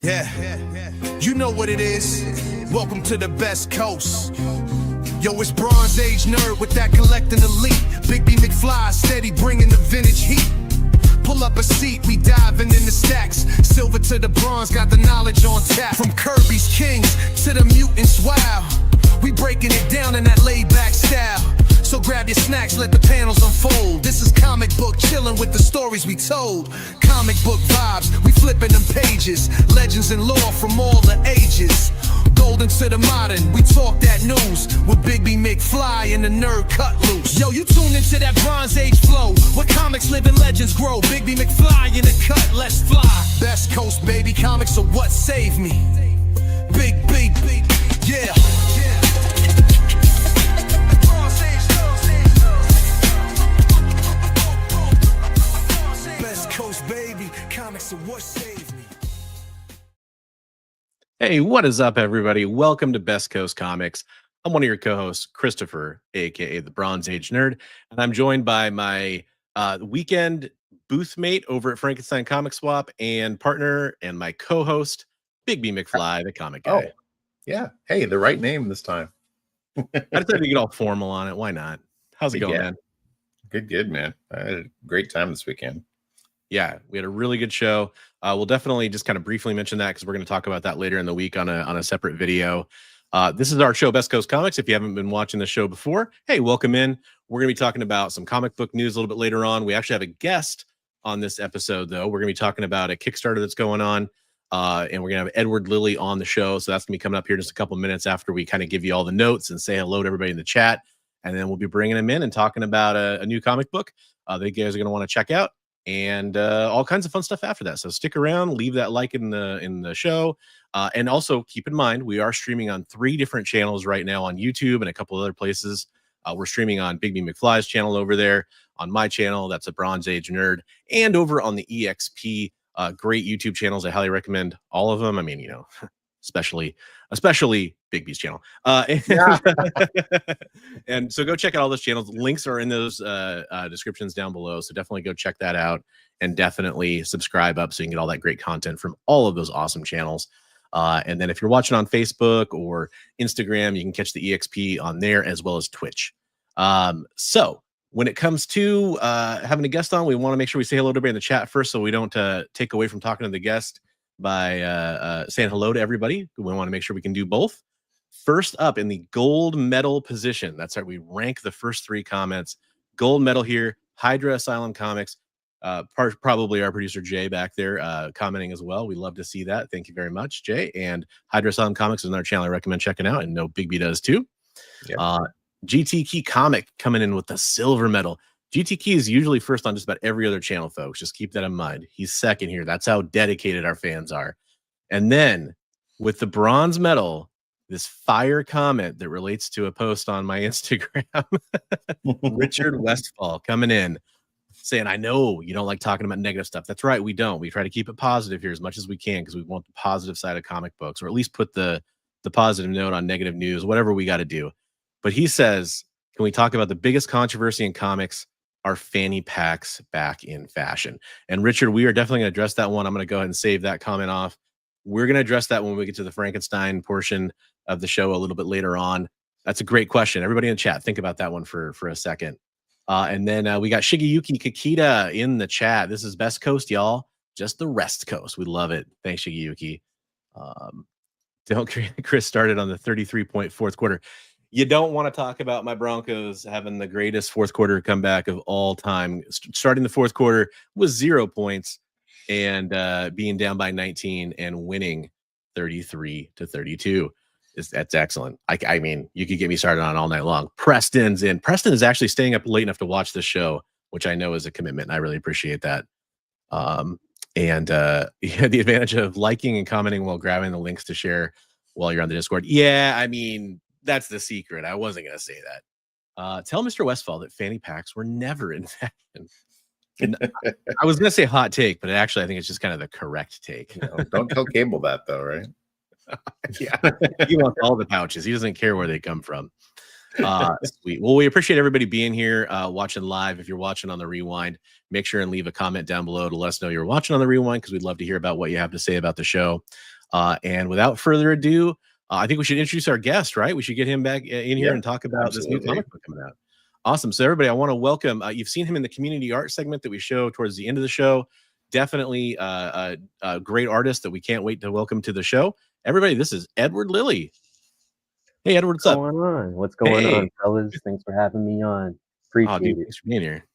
Yeah, you know what it is. Welcome to the best coast. Yo, it's Bronze Age nerd with that collecting elite. Big B McFly steady bringing the vintage heat. Pull up a seat, we diving in the stacks. Silver to the bronze, got the knowledge on tap. From Kirby's Kings to the mutants, wow. We breaking it down in that laid back style. So grab your snacks, let the panels unfold. This is comic book chilling with the stories we told. Comic book vibes, we flipping them pages. Legends and lore from all the ages. Golden to the modern, we talk that news. With Big B McFly and the nerd cut loose. Yo, you tune into that Bronze Age flow. Where comics live and legends grow. Big B McFly in the cut, let's fly. Best coast, baby, comics are what saved me. Big, yeah. Baby, comics are what saved me. Hey, what is up, everybody? Welcome to Best Coast Comics. I'm one of your co-hosts, Christopher, aka the Bronze Age Nerd, and I'm joined by my weekend booth mate over at Frankenstein Comic Swap and partner and my co-host, Big B McFly, the comic guy. Oh, yeah. Hey, the right name this time. I decided to get all formal on it. Why not? How's it going, man? Good, man. I had a great time this weekend. Yeah, we had a really good show. We'll definitely just kind of briefly mention that because we're going to talk about that later in the week on a separate video. This is our show, Best Coast Comics. If you haven't been watching the show before, hey, welcome in. We're going to be talking about some comic book news a little bit later on. We actually have a guest on this episode, though. We're going to be talking about a Kickstarter that's going on, and we're going to have Edward Lilley on the show. So that's going to be coming up here in just a couple minutes after we kind of give you all the notes and say hello to everybody in the chat. And then we'll be bringing him in and talking about a new comic book that you guys are going to want to check out. And all kinds of fun stuff after that. So stick around, leave that like in the show, and also keep in mind we are streaming on 3 different channels right now on YouTube and a couple other places. We're streaming on Big B McFly's channel over there, on my channel, that's a Bronze Age Nerd, and over on the EXP. Great YouTube channels. I highly recommend all of them. I mean, you know, especially Big B's channel. And so go check out all those channels. Links are in those descriptions down below. So definitely go check that out and definitely subscribe up so you can get all that great content from all of those awesome channels. And then if you're watching on Facebook or Instagram, you can catch the EXP on there as well as Twitch. So when it comes to having a guest on, we want to make sure we say hello to everybody in the chat first so we don't take away from talking to the guest by saying hello to everybody. We want to make sure we can do both. First up in the gold medal position, that's right, we rank the first 3 comments. Gold medal here, Hydra Asylum Comics, probably our producer Jay back there commenting as well. We love to see that. Thank you very much, Jay. And Hydra Asylum Comics is another channel I recommend checking out, and no Big B does too. Yep. GT Key Comic coming in with the silver medal. GT Key is usually first on just about every other channel, folks. Just keep that in mind. He's second here. That's how dedicated our fans are. And then with the bronze medal, this fire comment that relates to a post on my Instagram, Richard Westfall coming in saying, I know you don't like talking about negative stuff. That's right. We don't. We try to keep it positive here as much as we can because we want the positive side of comic books, or at least put the positive note on negative news, whatever we got to do. But he says, can we talk about the biggest controversy in comics? Are fanny packs back in fashion? And Richard, we are definitely going to address that one. I'm going to go ahead and save that comment off. We're going to address that when we get to the Frankenstein portion of the show a little bit later on. That's a great question. Everybody in the chat, think about that one for a second. And then we got Shigeyuki Kikita in the chat. This is Best Coast, y'all. Just the rest coast. We love it. Thanks, Shigeyuki. Chris started on the 33-point fourth quarter. You don't want to talk about my Broncos having the greatest fourth quarter comeback of all time. Starting the fourth quarter with 0 points and being down by 19 and winning 33-32. That's excellent. I mean, you could get me started on all night long. Preston's in. Preston is actually staying up late enough to watch this show, which I know is a commitment. I really appreciate that. And you had the advantage of liking and commenting while grabbing the links to share while you're on the Discord. Yeah, I mean, that's the secret. I wasn't going to say that. Tell Mr. Westfall that fanny packs were never in fashion. I was going to say hot take, but actually I think it's just kind of the correct take. No, don't tell Cable that though, right? Yeah, he wants all the pouches. He doesn't care where they come from. Sweet. Well, we appreciate everybody being here, watching live. If you're watching on the rewind, make sure and leave a comment down below to let us know you're watching on the rewind, because we'd love to hear about what you have to say about the show. And without further ado, I think we should introduce our guest, right? We should get him back in here and talk about this new comic book coming out. Awesome. So everybody, I want to welcome, you've seen him in the community art segment that we show towards the end of the show. Definitely a great artist that we can't wait to welcome to the show. Everybody, this is Edward Lilley. Hey, Edward, what's up? What's going on, fellas? Thanks for having me on. Appreciate it. Thanks for being here.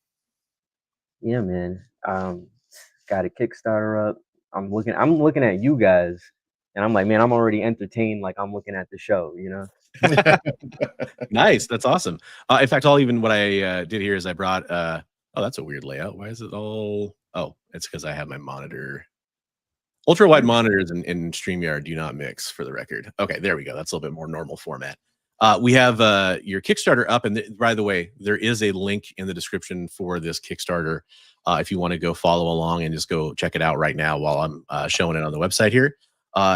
Yeah, man. Got a Kickstarter up. I'm looking at you guys, and I'm like, man, I'm already entertained. Like I'm looking at the show, you know. Nice. That's awesome. In fact, what I did here is I brought oh, that's a weird layout. Why is it all it's because I have my monitor. Ultra wide monitors in StreamYard do not mix, for the record. Okay, there we go. That's a little bit more normal format. We have your Kickstarter up, and by the way, there is a link in the description for this Kickstarter if you want to go follow along and just go check it out right now while I'm showing it on the website here.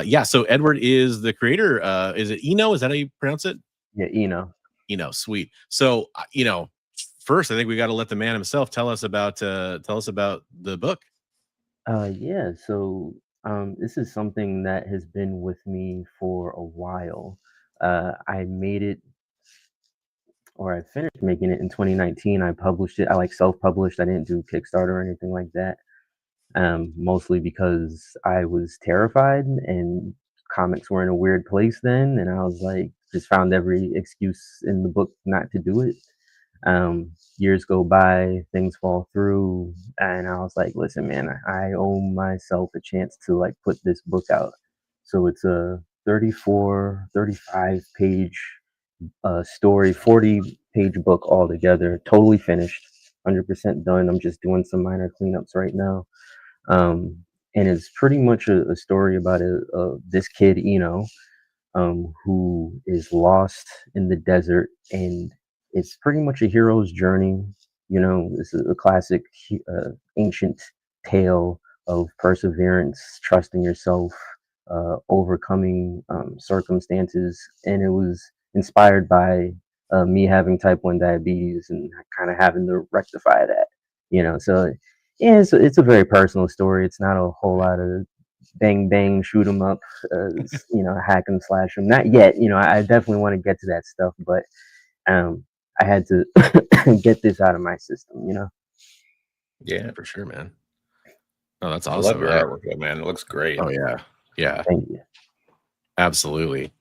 Yeah, so Edward is the creator. Is it Enoh? Is that how you pronounce it? Yeah, Enoh. Enoh, sweet. So first, I think we got to let the man himself tell us about the book. Yeah. So this is something that has been with me for a while. I made it, or I finished making it in 2019. I published it. I self-published. I didn't do Kickstarter or anything like that. Mostly because I was terrified and comics were in a weird place then, and I was like, just found every excuse in the book not to do it. Years go by, things fall through, and I was like, listen, man, I owe myself a chance to put this book out. So it's a 35 page story, 40-page book altogether, totally finished, 100% done. I'm just doing some minor cleanups right now. And it's pretty much a story about this kid, Enoh, who is lost in the desert, and it's pretty much a hero's journey. This is a classic ancient tale of perseverance, trusting yourself, overcoming circumstances, and it was inspired by me having type 1 diabetes and kind of having to rectify that. So yeah, it's a very personal story. It's not a whole lot of bang bang shoot 'em up, hack and slash 'em. Not yet. I definitely want to get to that stuff, but I had to get this out of my system. Yeah, for sure, man. Oh, that's I awesome. love your artwork, though, man. It looks great. Oh yeah. Thank you. Absolutely.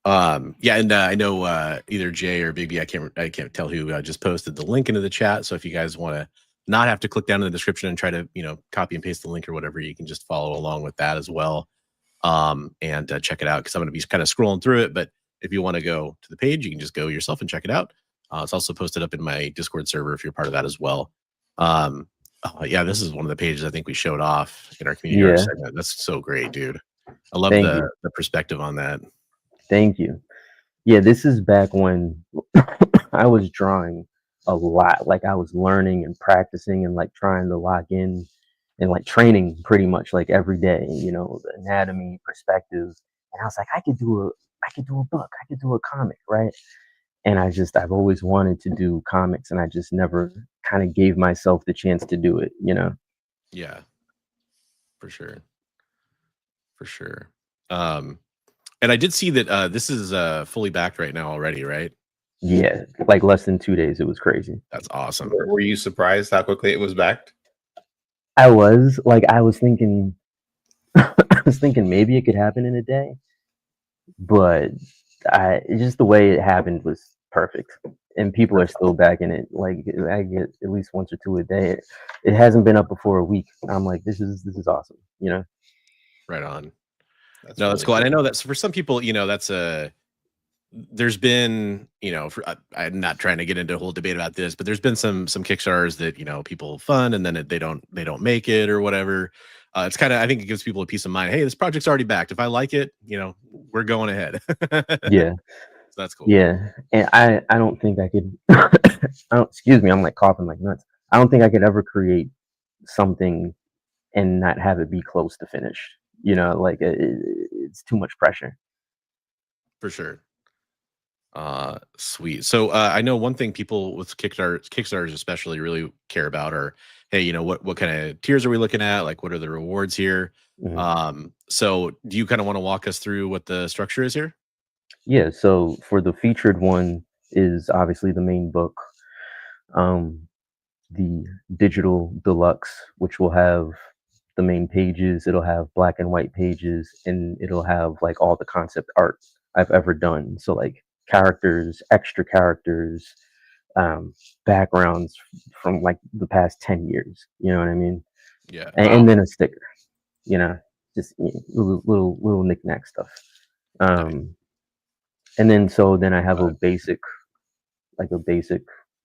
Yeah, and I know either Jay or Big B, I can't tell who just posted the link into the chat. So if you guys want to not have to click down in the description and try to copy and paste the link or whatever, you can just follow along with that as well. And check it out, because I'm going to be kind of scrolling through it. But if you want to go to the page, you can just go yourself and check it out. It's also posted up in my Discord server if you're part of that as well. Yeah, this is one of the pages I think we showed off in our community art segment. That's so great, dude. I love the perspective on that. Thank you. Yeah, this is back when I was drawing a lot. I was learning and practicing and trying to lock in and training pretty much every day, the anatomy, perspective. And I was like, I could do a book, I could do a comic, right? And I've always wanted to do comics, and I just never kind of gave myself the chance to do it, Yeah, for sure. And I did see that this is fully backed right now already, right? Yeah, less than 2 days. It was crazy. That's awesome. Were you surprised how quickly it was backed? I was thinking maybe it could happen in a day, but just the way it happened was perfect, and people are still backing it. I get at least once or two a day. It hasn't been up before a week. I'm like, this is awesome, Right on. That's That's cool. And I know that's for some people, that's there's been, I'm not trying to get into a whole debate about this, but there's been some Kickstarters that, people fund and then they don't make it or whatever. It's kind of, I think it gives people a peace of mind. Hey, this project's already backed. If I like it, we're going ahead. Yeah. So that's cool. Yeah. And I don't think I could, excuse me, I'm coughing like nuts. I don't think I could ever create something and not have it be close to finish. It's too much pressure. For sure. Sweet. So I know one thing people with Kickstarters especially really care about are, hey, what kind of tiers are we looking at? Like, what are the rewards here? So do you kind of want to walk us through what the structure is here? Yeah, so for the featured one is obviously the main book. The digital deluxe, which will have the main pages, it'll have black and white pages, and it'll have like all the concept art I've ever done. So like characters, extra characters, backgrounds from like the past 10 years. You know what I mean? Yeah. And then a sticker, you know, just little knick-knack stuff. And then then I have a basic,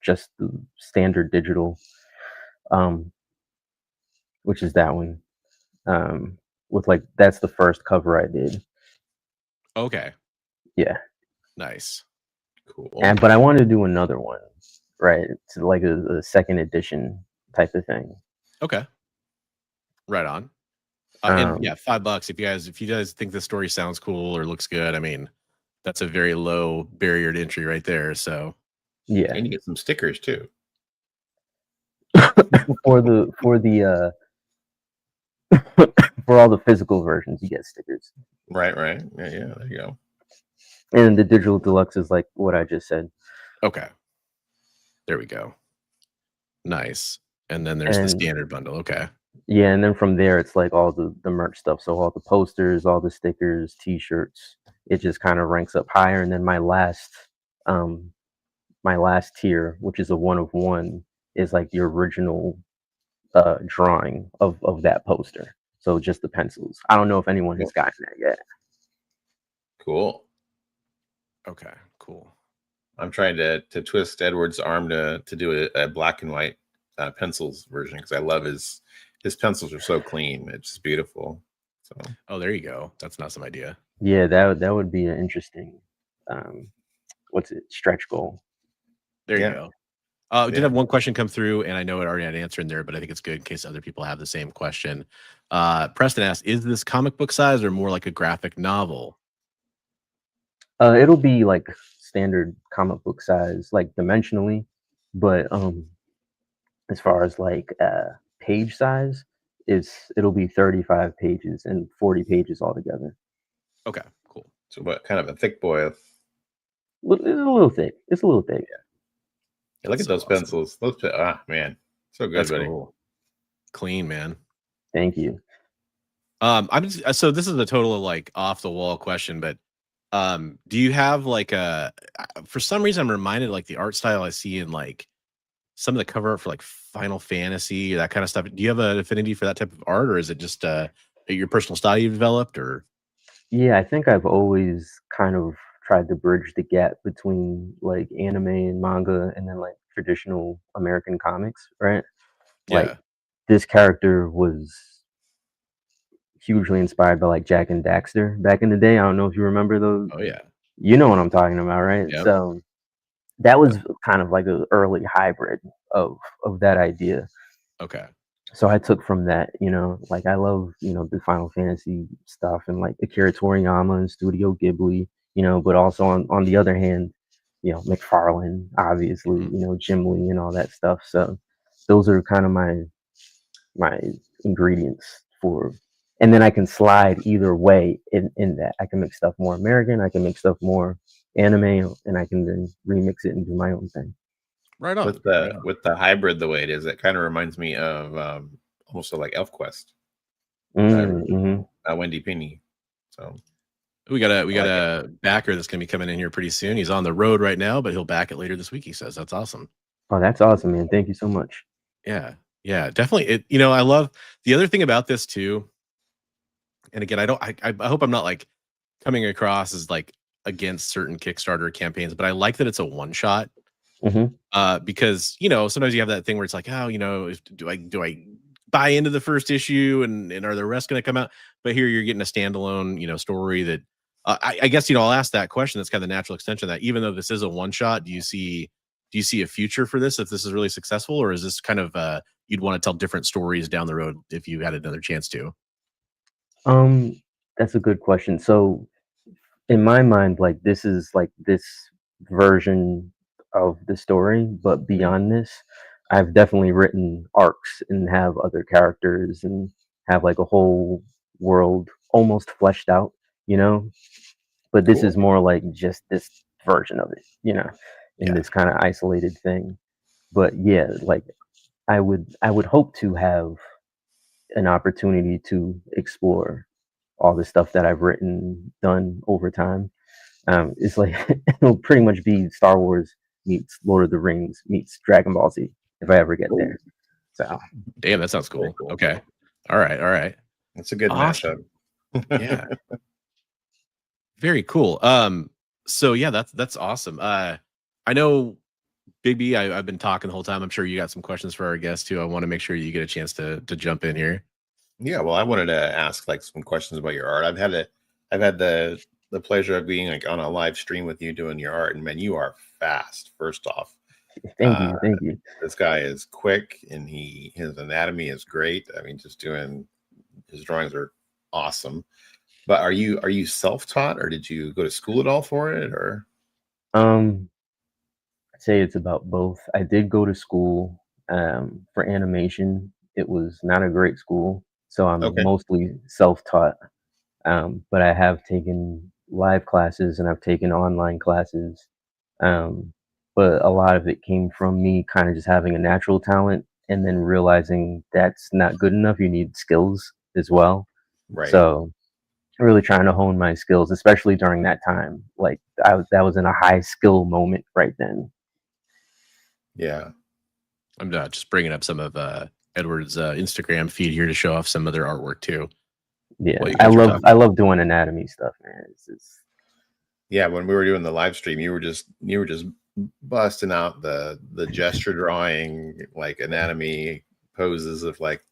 just the standard digital, which is that one. With like that's the first cover I did. Okay. Yeah. Nice. Cool. But I wanted to do another one, right? To like a second edition type of thing. Okay. Right on. And yeah, $5 if you guys think the story sounds cool or looks good. I mean, that's a very low barrier to entry right there. So yeah, and you get some stickers too. for all the physical versions, you get stickers. Right. Yeah, there you go. And the digital deluxe is like what I just said. Okay. There we go. Nice. And then there's the standard bundle. Okay. Yeah, and then from there it's like all the merch stuff. So all the posters, all the stickers, t-shirts, it just kind of ranks up higher. And then my last tier, which is a 1 of 1, is like the original drawing of that poster. So just the pencils. I don't know if anyone has gotten that yet. Cool. Okay, cool. I'm trying to twist Edward's arm to do a black and white pencils version because I love his pencils are so clean. It's just beautiful. So there you go. That's an awesome idea. Yeah, that would be an interesting stretch goal. There you go. Did have one question come through, and I know it already had an answer in there, but I think it's good in case other people have the same question. Preston asked, is this comic book size or more like a graphic novel? It'll be like standard comic book size, like dimensionally, but as far as like page size, it'll be 35 pages and 40 pages altogether. Okay, cool. So what kind of a thick boy? It's a little thick. It's a little thick. Yeah, look at those pencils. Those man, so good, buddy. Cool. Clean, man. Thank you. So this is a total of like off the wall question, but do you have like for some reason I'm reminded like the art style I see in like some of the cover art for like Final Fantasy, that kind of stuff. Do you have an affinity for that type of art, or is it just your personal style you've developed? Or yeah, I think I've always kind of tried to bridge the gap between like anime and manga and then like traditional American comics, right? Yeah. Like this character was hugely inspired by like Jack and Daxter back in the day. I don't know if you remember those. Oh yeah. You know what I'm talking about, right? Yep. So that was kind of like an early hybrid of that idea. Okay. So I took from that, like I love, the Final Fantasy stuff and like Akira Toriyama and Studio Ghibli, but also on the other hand, McFarlane, obviously, Jim Lee and all that stuff. So those are kind of my ingredients for, and then I can slide either way in that. I can make stuff more American, I can make stuff more anime, and I can then remix it and do my own thing. Right on. With the hybrid the way it is, it kind of reminds me of almost like ElfQuest. Wendy Penny. So we got a backer that's gonna be coming in here pretty soon. He's on the road right now, but he'll back it later this week. He says that's awesome. Oh, that's awesome, man! Thank you so much. Yeah, definitely. I love the other thing about this too. And again, I hope I'm not like coming across as like against certain Kickstarter campaigns, but I like that it's a one shot. Because sometimes you have that thing where it's like, do I buy into the first issue and are the rest going to come out? But here you're getting a standalone story that I guess I'll ask that question. That's kind of the natural extension of that. Even though this is a one shot, do you see a future for this if this is really successful, or is this kind of you'd want to tell different stories down the road if you had another chance to? That's a good question. So in my mind, like this is like this version of the story, but beyond this, I've definitely written arcs and have other characters and have like a whole world almost fleshed out, you know. But this Cool. is more like just this version of it, you know, in Yeah. this kind of isolated thing. But yeah, like I would hope to have an opportunity to explore all the stuff that I've written done over time. It's like it'll pretty much be Star Wars meets Lord of the Rings meets Dragon Ball Z if I ever get there. So Damn, that sounds Very cool. cool. Okay. All right. All right. It's a good Awesome. mashup. Yeah. Very cool. So yeah, that's awesome. I know Big B, I've been talking the whole time. I'm sure you got some questions for our guests too. I want to make sure you get a chance to jump in here. Yeah, well, I wanted to ask like some questions about your art. I've had the pleasure of being like on a live stream with you doing your art, and man, you are fast. First off, thank you, thank you. this guy is quick, and his anatomy is great. I mean, just doing his drawings are awesome. But are you self-taught, or did you go to school at all for it, or? Um, I'd say it's about both. I did go to school for animation. It was not a great school, so I'm Okay, mostly self-taught. But I have taken live classes and I've taken online classes. Um, but a lot of it came from me kind of just having a natural talent and then realizing that's not good enough. You need skills as well. right. So really trying to hone my skills, especially during that time. Like that was in a high skill moment right then. Yeah. I'm just bringing up some of Edward's Instagram feed here to show off some of their artwork too. Yeah, What you guys were talking I love doing anatomy stuff, man. It's Yeah, when we were doing the live stream, you were just busting out the gesture drawing, like anatomy poses of like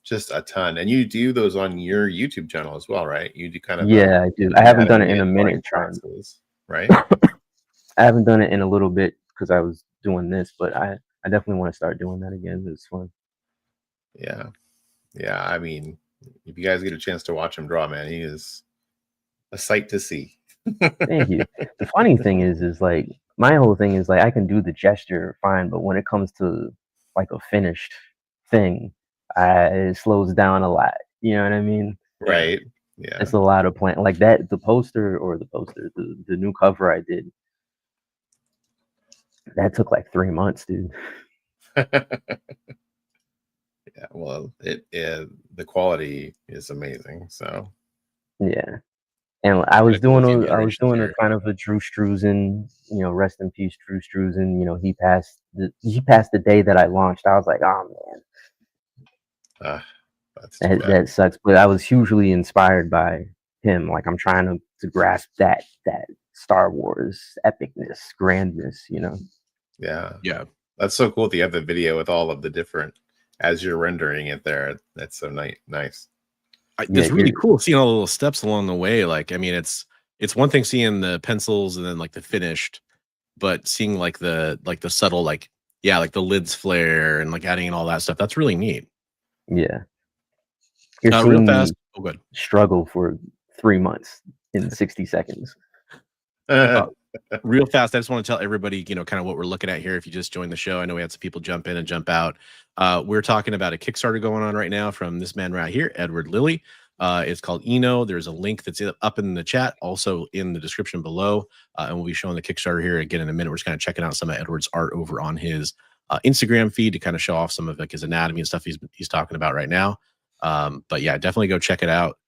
just a ton. And you do those on your YouTube channel as well, right? You do kind of yeah, I do. an I haven't done it anatomy in a and drawing minute, John. classes, right? I haven't done it in a little bit because I was doing this, but I definitely want to start doing that again. It's fun. Yeah. Yeah. I mean, if you guys get a chance to watch him draw, man, he is a sight to see. Thank you. The funny thing is like my whole thing is like I can do the gesture fine, but when it comes to like a finished thing, it slows down a lot. You know what I mean? Right. Yeah. It's a lot of plan like that. The new cover I did that took like 3 months, dude. Yeah. Well, the quality is amazing. So Yeah. And I Got was a couple doing few I was iterations doing a here. kind of a Drew Struzan, rest in peace, Drew Struzan. He passed the day that I launched. I was like, oh man, that's too bad. that sucks. But I was hugely inspired by him. Like I'm trying to grasp that Star Wars epicness, grandness. Yeah. Yeah. That's so cool that you have the video with all of the different as you're rendering it there. That's so nice. Yeah, It's really cool seeing all the little steps along the way. Like, I mean, it's one thing seeing the pencils and then like the finished, but seeing like the subtle, like, yeah, like the lids flare and like adding in all that stuff. That's really neat. yeah. You're Real seeing fast. me Oh, good. struggle for 3 months in 60 seconds. Real fast, I just want to tell everybody, kind of what we're looking at here. If you just joined the show, I know we had some people jump in and jump out. We're talking about a Kickstarter going on right now from this man right here, Edward Lilley. It's called Enoh. There's a link that's up in the chat, also in the description below. And we'll be showing the Kickstarter here again in a minute. We're just kind of checking out some of Edward's art over on his Instagram feed to kind of show off some of like his anatomy and stuff he's talking about right now. But yeah, definitely go check it out.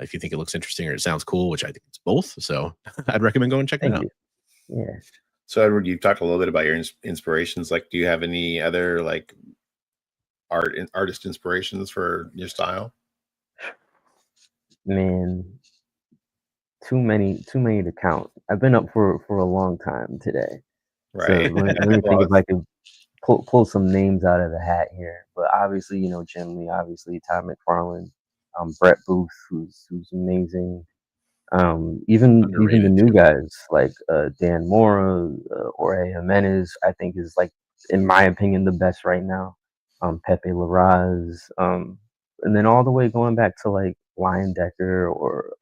If you think it looks interesting or it sounds cool, which I think it's both. So I'd recommend going and checking it out. Yeah. So Edward, you talked a little bit about your inspirations. Like, do you have any other like artist inspirations for your style? Man, too many to count. I've been up for a long time today. So Right. let me think if I can pull some names out of the hat here. But obviously, Jim Lee, obviously Todd McFarlane, Brett Booth, who's amazing. Even the Underrated, new too. guys like Dan Mora, Jorge Jimenez, I think is like, in my opinion, the best right now. Pepe Larraz, and then all the way going back to like Lion Decker or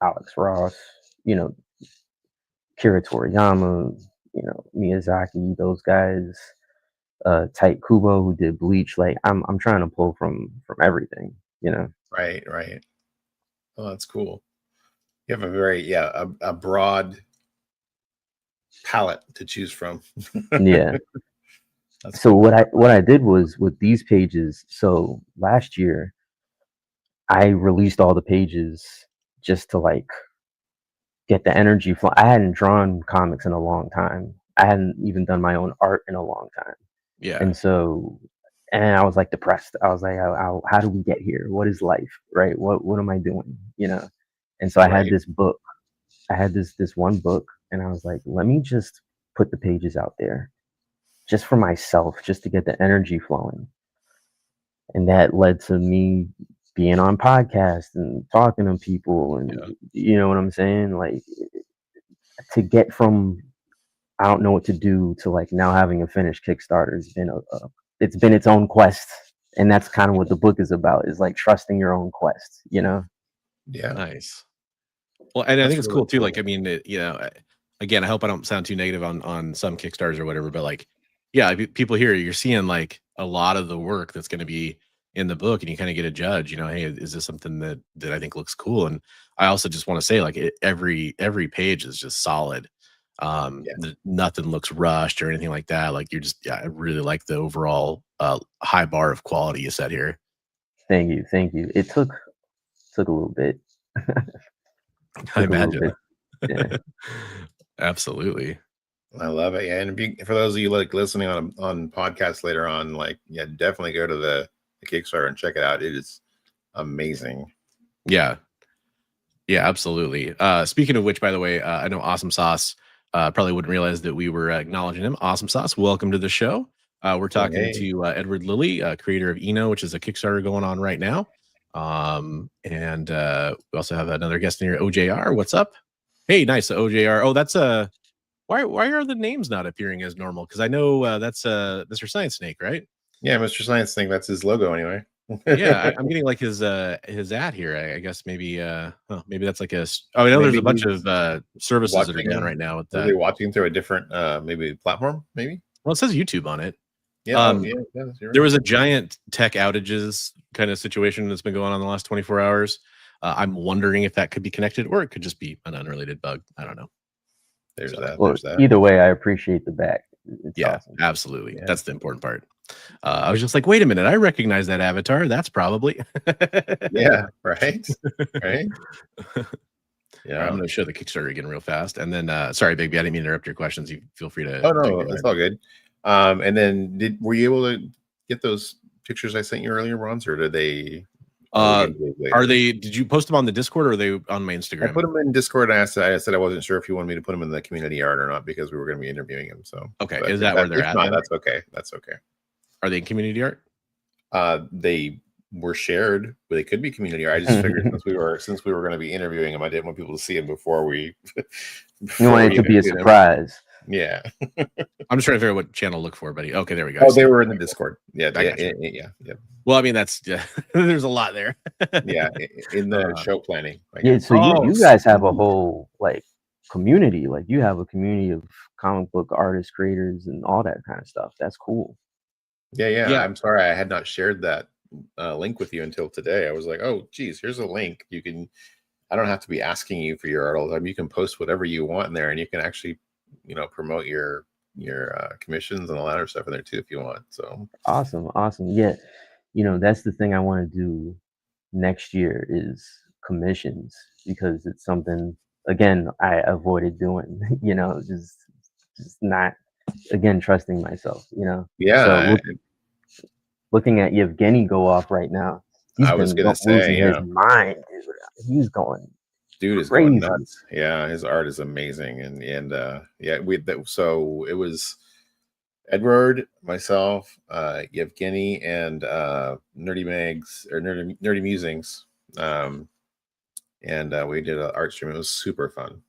Alex Ross, Kira Toriyama, Miyazaki, those guys, Type Kubo, who did Bleach. Like I'm trying to pull from everything. Right. Oh, that's cool. You have a very a broad palette to choose from. Yeah. That's So cool. what I did was with these pages. So last year I released all the pages just to like get the energy flow. I hadn't drawn comics in a long time. I hadn't even done my own art in a long time. Yeah. And so, and I was like depressed. I was like, how do we get here? What is life? Right? What am I doing? And so I had Right. this book. I had this one book, and I was like, let me just put the pages out there just for myself, just to get the energy flowing. And that led to me being on podcasts and talking to people, and you know what I'm saying? Like, to get from I don't know what to do to like now having a finished Kickstarter has been it's been its own quest. And that's kind of what the book is about, is like trusting your own quest. Yeah. Nice. Well, and I That's think it's really cool too. cool. Like, I mean, again, I hope I don't sound too negative on some Kickstarters or whatever, but like, yeah, people here, you're seeing like a lot of the work that's going to be in the book, and you kind of get a judge. Hey, is this something that I think looks cool? And I also just want to say, like, every page is just solid. Nothing looks rushed or anything like that. Like, I really like the overall high bar of quality you set here. Thank you. It took a little bit. I imagine. Yeah. Absolutely. I love it. Yeah. And for those of you like listening on podcasts later on, like, definitely go to the Kickstarter and check it out. It is amazing. Yeah, absolutely. Speaking of which, by the way, I know Awesome Sauce probably wouldn't realize that we were acknowledging him. Awesome Sauce, welcome to the show. We're talking to Edward Lilley, creator of Enoh, which is a Kickstarter going on right now. And we also have another guest in here, OJR. What's up? Hey, nice, OJR. Oh, that's why are the names not appearing as normal? Because I know that's Mr. Science Snake, right? Yeah, Mr. Science Snake. That's his logo anyway. Yeah, I'm getting like his ad here. I guess maybe maybe that's like I know there's a bunch of services that are down right now with that. Are they watching through a different maybe platform? Maybe. Well, it says YouTube on it. Yeah. There was a giant tech outages kind of situation that's been going on the last 24 hours. I'm wondering if that could be connected, or it could just be an unrelated bug. I don't know. There's Well, that. Either way, I appreciate the back. It's awesome. Absolutely. Yeah. That's the important part. I was just like, wait a minute, I recognize that avatar. That's probably yeah, right. Right. Yeah, I'm going to show the Kickstarter again real fast, and then sorry, baby, I didn't mean to interrupt your questions. You feel free to. Oh no, it's all good. And then were you able to get those pictures I sent you earlier, Bronze, or did they? Did you post them on the Discord, or are they on my Instagram? I put them in Discord. And I said I wasn't sure if you wanted me to put them in the community art or not, because we were going to be interviewing him. So okay, is that where they're at? Not, that's okay. That's okay. Are they in community art? They were shared, but they could be community art. I just figured since we were going to be interviewing him, I didn't want people to see him before we. You want it to be a surprise. Yeah. I'm just trying to figure out what channel to look for, buddy. Okay, there we go. Oh, they were in the Discord. Yeah. Yeah. Well, I mean, that's there's a lot there. Yeah, in the show planning. Yeah, so you guys have a whole like community. Like, you have a community of comic book artists, creators, and all that kind of stuff. That's cool. Yeah. I'm sorry I had not shared that link with you until today. I was like, oh, geez, here's a link. I don't have to be asking you for your art all the time. You can post whatever you want in there, and you can actually, promote your commissions and all that other stuff in there too if you want. So awesome. Yeah, that's the thing I want to do next year is commissions, because it's something, again, I avoided doing. Just not, again, trusting myself. Yeah. So looking at Yevgeny go off right now. I was gonna say, his mind. He's going. Dude is crazy. going nuts. Yeah, his art is amazing, so it was Edward, myself, Yevgeny, and Nerdy Megs or Nerdy Musings, and we did an art stream. It was super fun.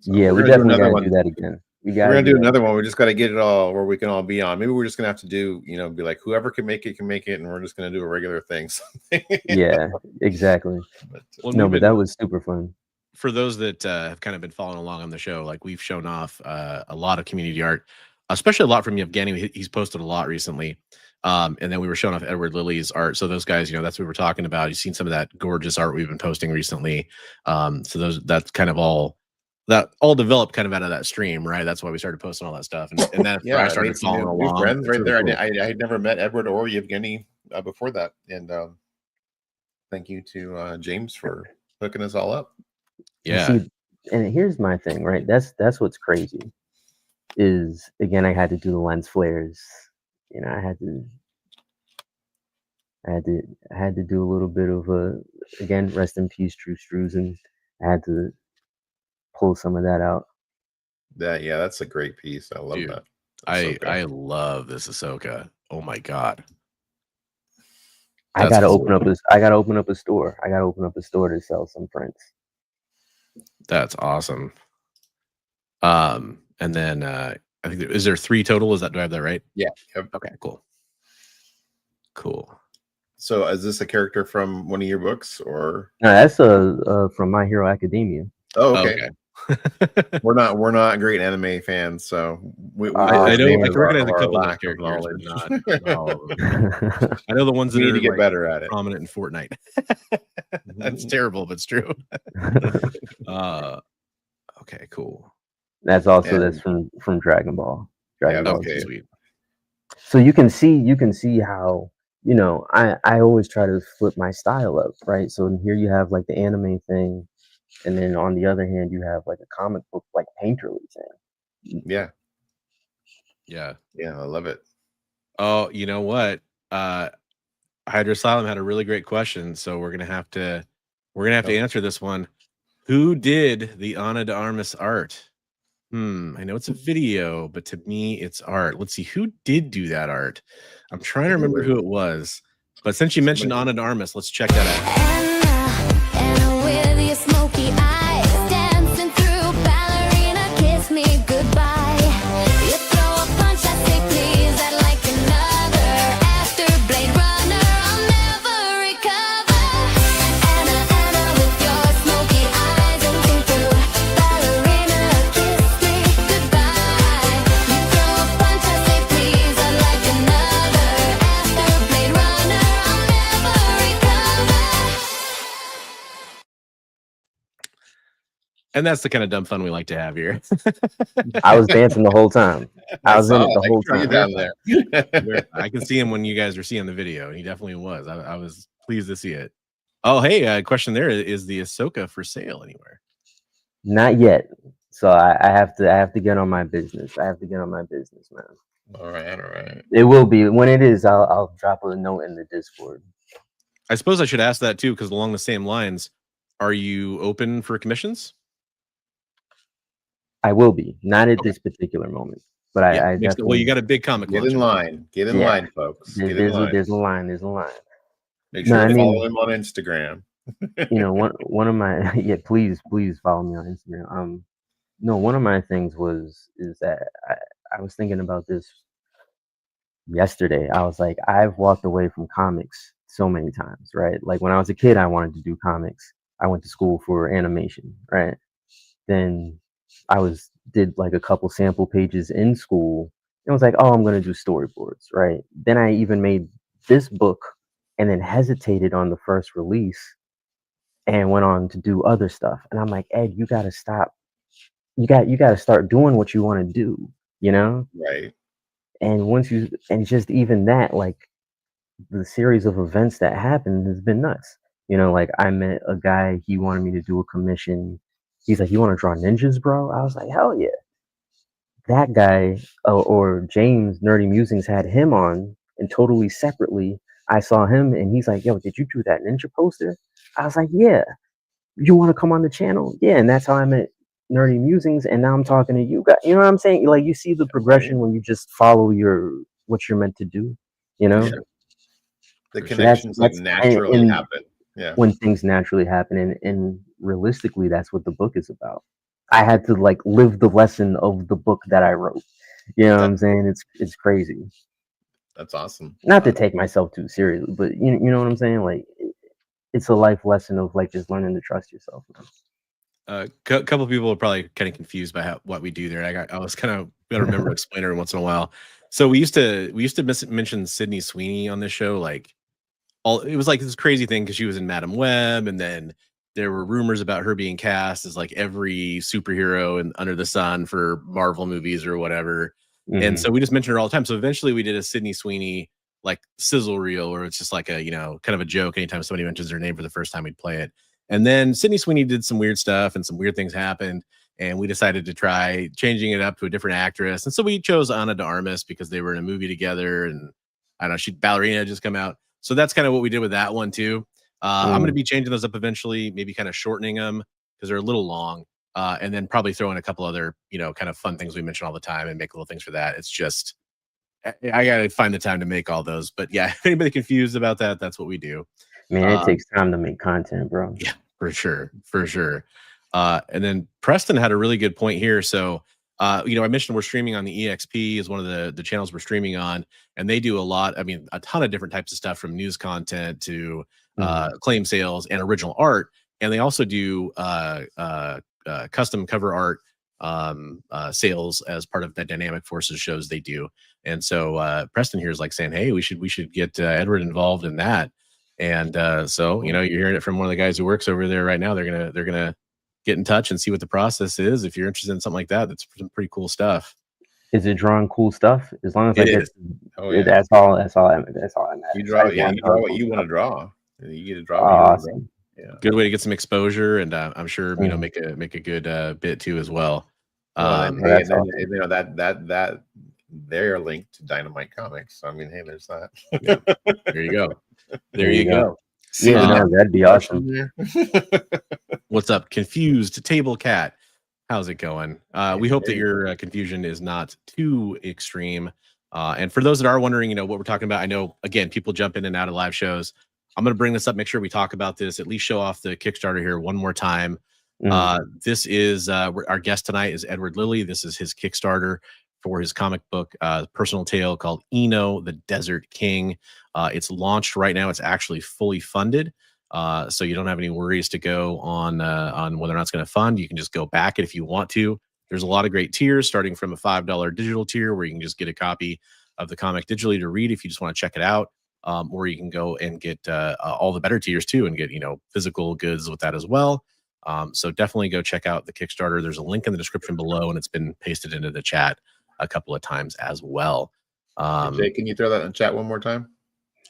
So yeah, we definitely gotta do that again. We're gonna do another one. We just gotta get it all where we can all be on. Maybe we're just gonna have to do, be like, whoever can make it, and we're just gonna do a regular thing. Yeah, exactly. But that was super fun. for those that have kind of been following along on the show, like we've shown off a lot of community art, especially a lot from Yevgeny. He's posted a lot recently. And then we were showing off Edward Lilley's art. So those guys, that's what we were talking about. You've seen some of that gorgeous art we've been posting recently. So that's kind of all developed kind of out of that stream, right? That's why we started posting all that stuff. And that's where I started following along. Friends right really there. cool. I had never met Edward or Yevgeny before that. And thank you to James for hooking us all up. Yeah. See, and here's my thing, right? That's what's crazy. Is again, I had to do the lens flares. I had to do a little bit of again, rest in peace, Drew Struzan. I had to pull some of that out. That's a great piece. I love that. I love this Ahsoka. Oh my god. I gotta open up a store. I gotta open up a store to sell some prints. That's awesome. And then I think is there 3 total? Do I have that right? Yeah. Yep. Okay, cool. So is this a character from one of your books or? No, that's from My Hero Academia. Oh, okay. we're not great anime fans, so I recognize a couple of characters, but not all of them. I know the ones that need are to get better at it. Prominent in Fortnite. That's terrible, but it's true. Okay, cool. That's from Dragon Ball. Okay, sweet. So you can see how I always try to flip my style up, right? So here you have like the anime thing, and then on the other hand you have like a comic book like painterly thing. Yeah, I love it. Oh, you know what? Hydra Asylum had a really great question, so we're gonna have to answer this one. Who did the Ana de Armas art? I know it's a video, but to me, it's art. Let's see, who did do that art? I'm trying to remember who it was. But since you mentioned Ana de Armas, let's check that out. Enoh with your smoky eyes, dancing through ballerina, kiss me goodbye. You throw a punch, I say please, I'd like another. After Blade Runner, I'll never recover. Enoh with your smoky eyes, dancing through ballerina, kiss me goodbye. You throw a punch, I say please, I'd like another. After Blade Runner, I'll never recover. And that's the kind of dumb fun we like to have here. I was dancing the whole time. I was in it the whole time. Down there. I can see him when you guys are seeing the video, and he definitely was. I was pleased to see it. Oh, hey, question there. Is the Ahsoka for sale anywhere? Not yet. So I have to get on my business. I have to get on my business, man. All right. It will be. When it is, I'll drop a note in the Discord. I suppose I should ask that too, because along the same lines, are you open for commissions? I will be. Not at this particular moment. But I definitely. Well, you got a big comic. Get in line. Get in line, folks. There's a line. Make sure to follow him on Instagram. One of my please follow me on Instagram. No, one of my things is that I was thinking about this yesterday. I was like, I've walked away from comics so many times, right? Like when I was a kid, I wanted to do comics. I went to school for animation, right? Then I did like a couple sample pages in school. And I was like, oh, I'm gonna do storyboards, right? Then I even made this book and then hesitated on the first release and went on to do other stuff. And I'm like, Ed, you gotta stop. You gotta start doing what you want to do, Right. And just even that, like the series of events that happened has been nuts. Like I met a guy, he wanted me to do a commission. He's like, you want to draw ninjas, bro? I was like, hell yeah. That guy, or James, Nerdy Musings, had him on, and totally separately, I saw him, and he's like, yo, did you do that ninja poster? I was like, yeah. You want to come on the channel? Yeah, and that's how I met Nerdy Musings, and now I'm talking to you guys. You know what I'm saying? Like, you see the progression when you just follow what you're meant to do, Yeah. The connections naturally happen. Yeah. When things naturally happen, and realistically, that's what the book is about. I had to like live the lesson of the book that I wrote. You know what I'm saying? It's crazy. That's awesome. Not to take myself too seriously, but you know what I'm saying? Like it's a life lesson of like just learning to trust yourself, man. couple of people are probably kind of confused by what we do there. I was kind of gotta remember to explain it once in a while. So we used to mention Sydney Sweeney on this show. Like it was like this crazy thing because she was in Madam Web, and then there were rumors about her being cast as like every superhero and under the sun for Marvel movies or whatever. And so we just mentioned her all the time. So eventually we did a Sydney Sweeney like sizzle reel where it's just like a, kind of a joke. Anytime somebody mentions her name for the first time, we'd play it. And then Sydney Sweeney did some weird stuff and some weird things happened. And we decided to try changing it up to a different actress. And so we chose Ana de Armas because they were in a movie together. And I don't know, Ballerina had just come out. So that's kind of what we did with that one too. I'm going to be changing those up eventually, maybe kind of shortening them because they're a little long. And then probably throw in a couple other, kind of fun things we mention all the time and make little things for that. It's just, I got to find the time to make all those. But yeah, if anybody confused about that, that's what we do. Man, it takes time to make content, bro. Yeah, for sure. And then Preston had a really good point here. So, I mentioned we're streaming on the EXP is one of the channels we're streaming on, and they do a ton of different types of stuff from news content to claim sales and original art. And they also do custom cover art sales as part of that Dynamic Forces shows they do. And so Preston here is like saying, hey, we should get Edward involved in that. And so you're hearing it from one of the guys who works over there right now. They're gonna get in touch and see what the process is. If you're interested in something like that, that's some pretty cool stuff. Is it drawing cool stuff? As long as I get, that's all I matter. You draw what you want to draw. You get to draw. Awesome. Yeah. Good way to get some exposure, and I'm sure make a good bit too as well. That they're linked to Dynamite Comics. So, I mean, hey, there's that. Yeah. There you go. There you go. Yeah, that'd be awesome. What's up, Confused Table Cat? How's it going? We hope that your confusion is not too extreme. And for those that are wondering, what we're talking about, I know again people jump in and out of live shows. I'm going to bring this up, make sure we talk about this, at least show off the Kickstarter here one more time. This is our guest tonight is Edward Lilley. This is his Kickstarter for his comic book personal tale called Enoh, the Desert King. It's launched right now. It's actually fully funded. So you don't have any worries to go on whether or not it's going to fund. You can just go back it if you want to. There's a lot of great tiers, starting from a $5 digital tier where you can just get a copy of the comic digitally to read if you just want to check it out. Or you can go and get all the better tiers too and get, physical goods with that as well. So definitely go check out the Kickstarter. There's a link in the description below, and it's been pasted into the chat a couple of times as well. Jay, can you throw that in chat one more time?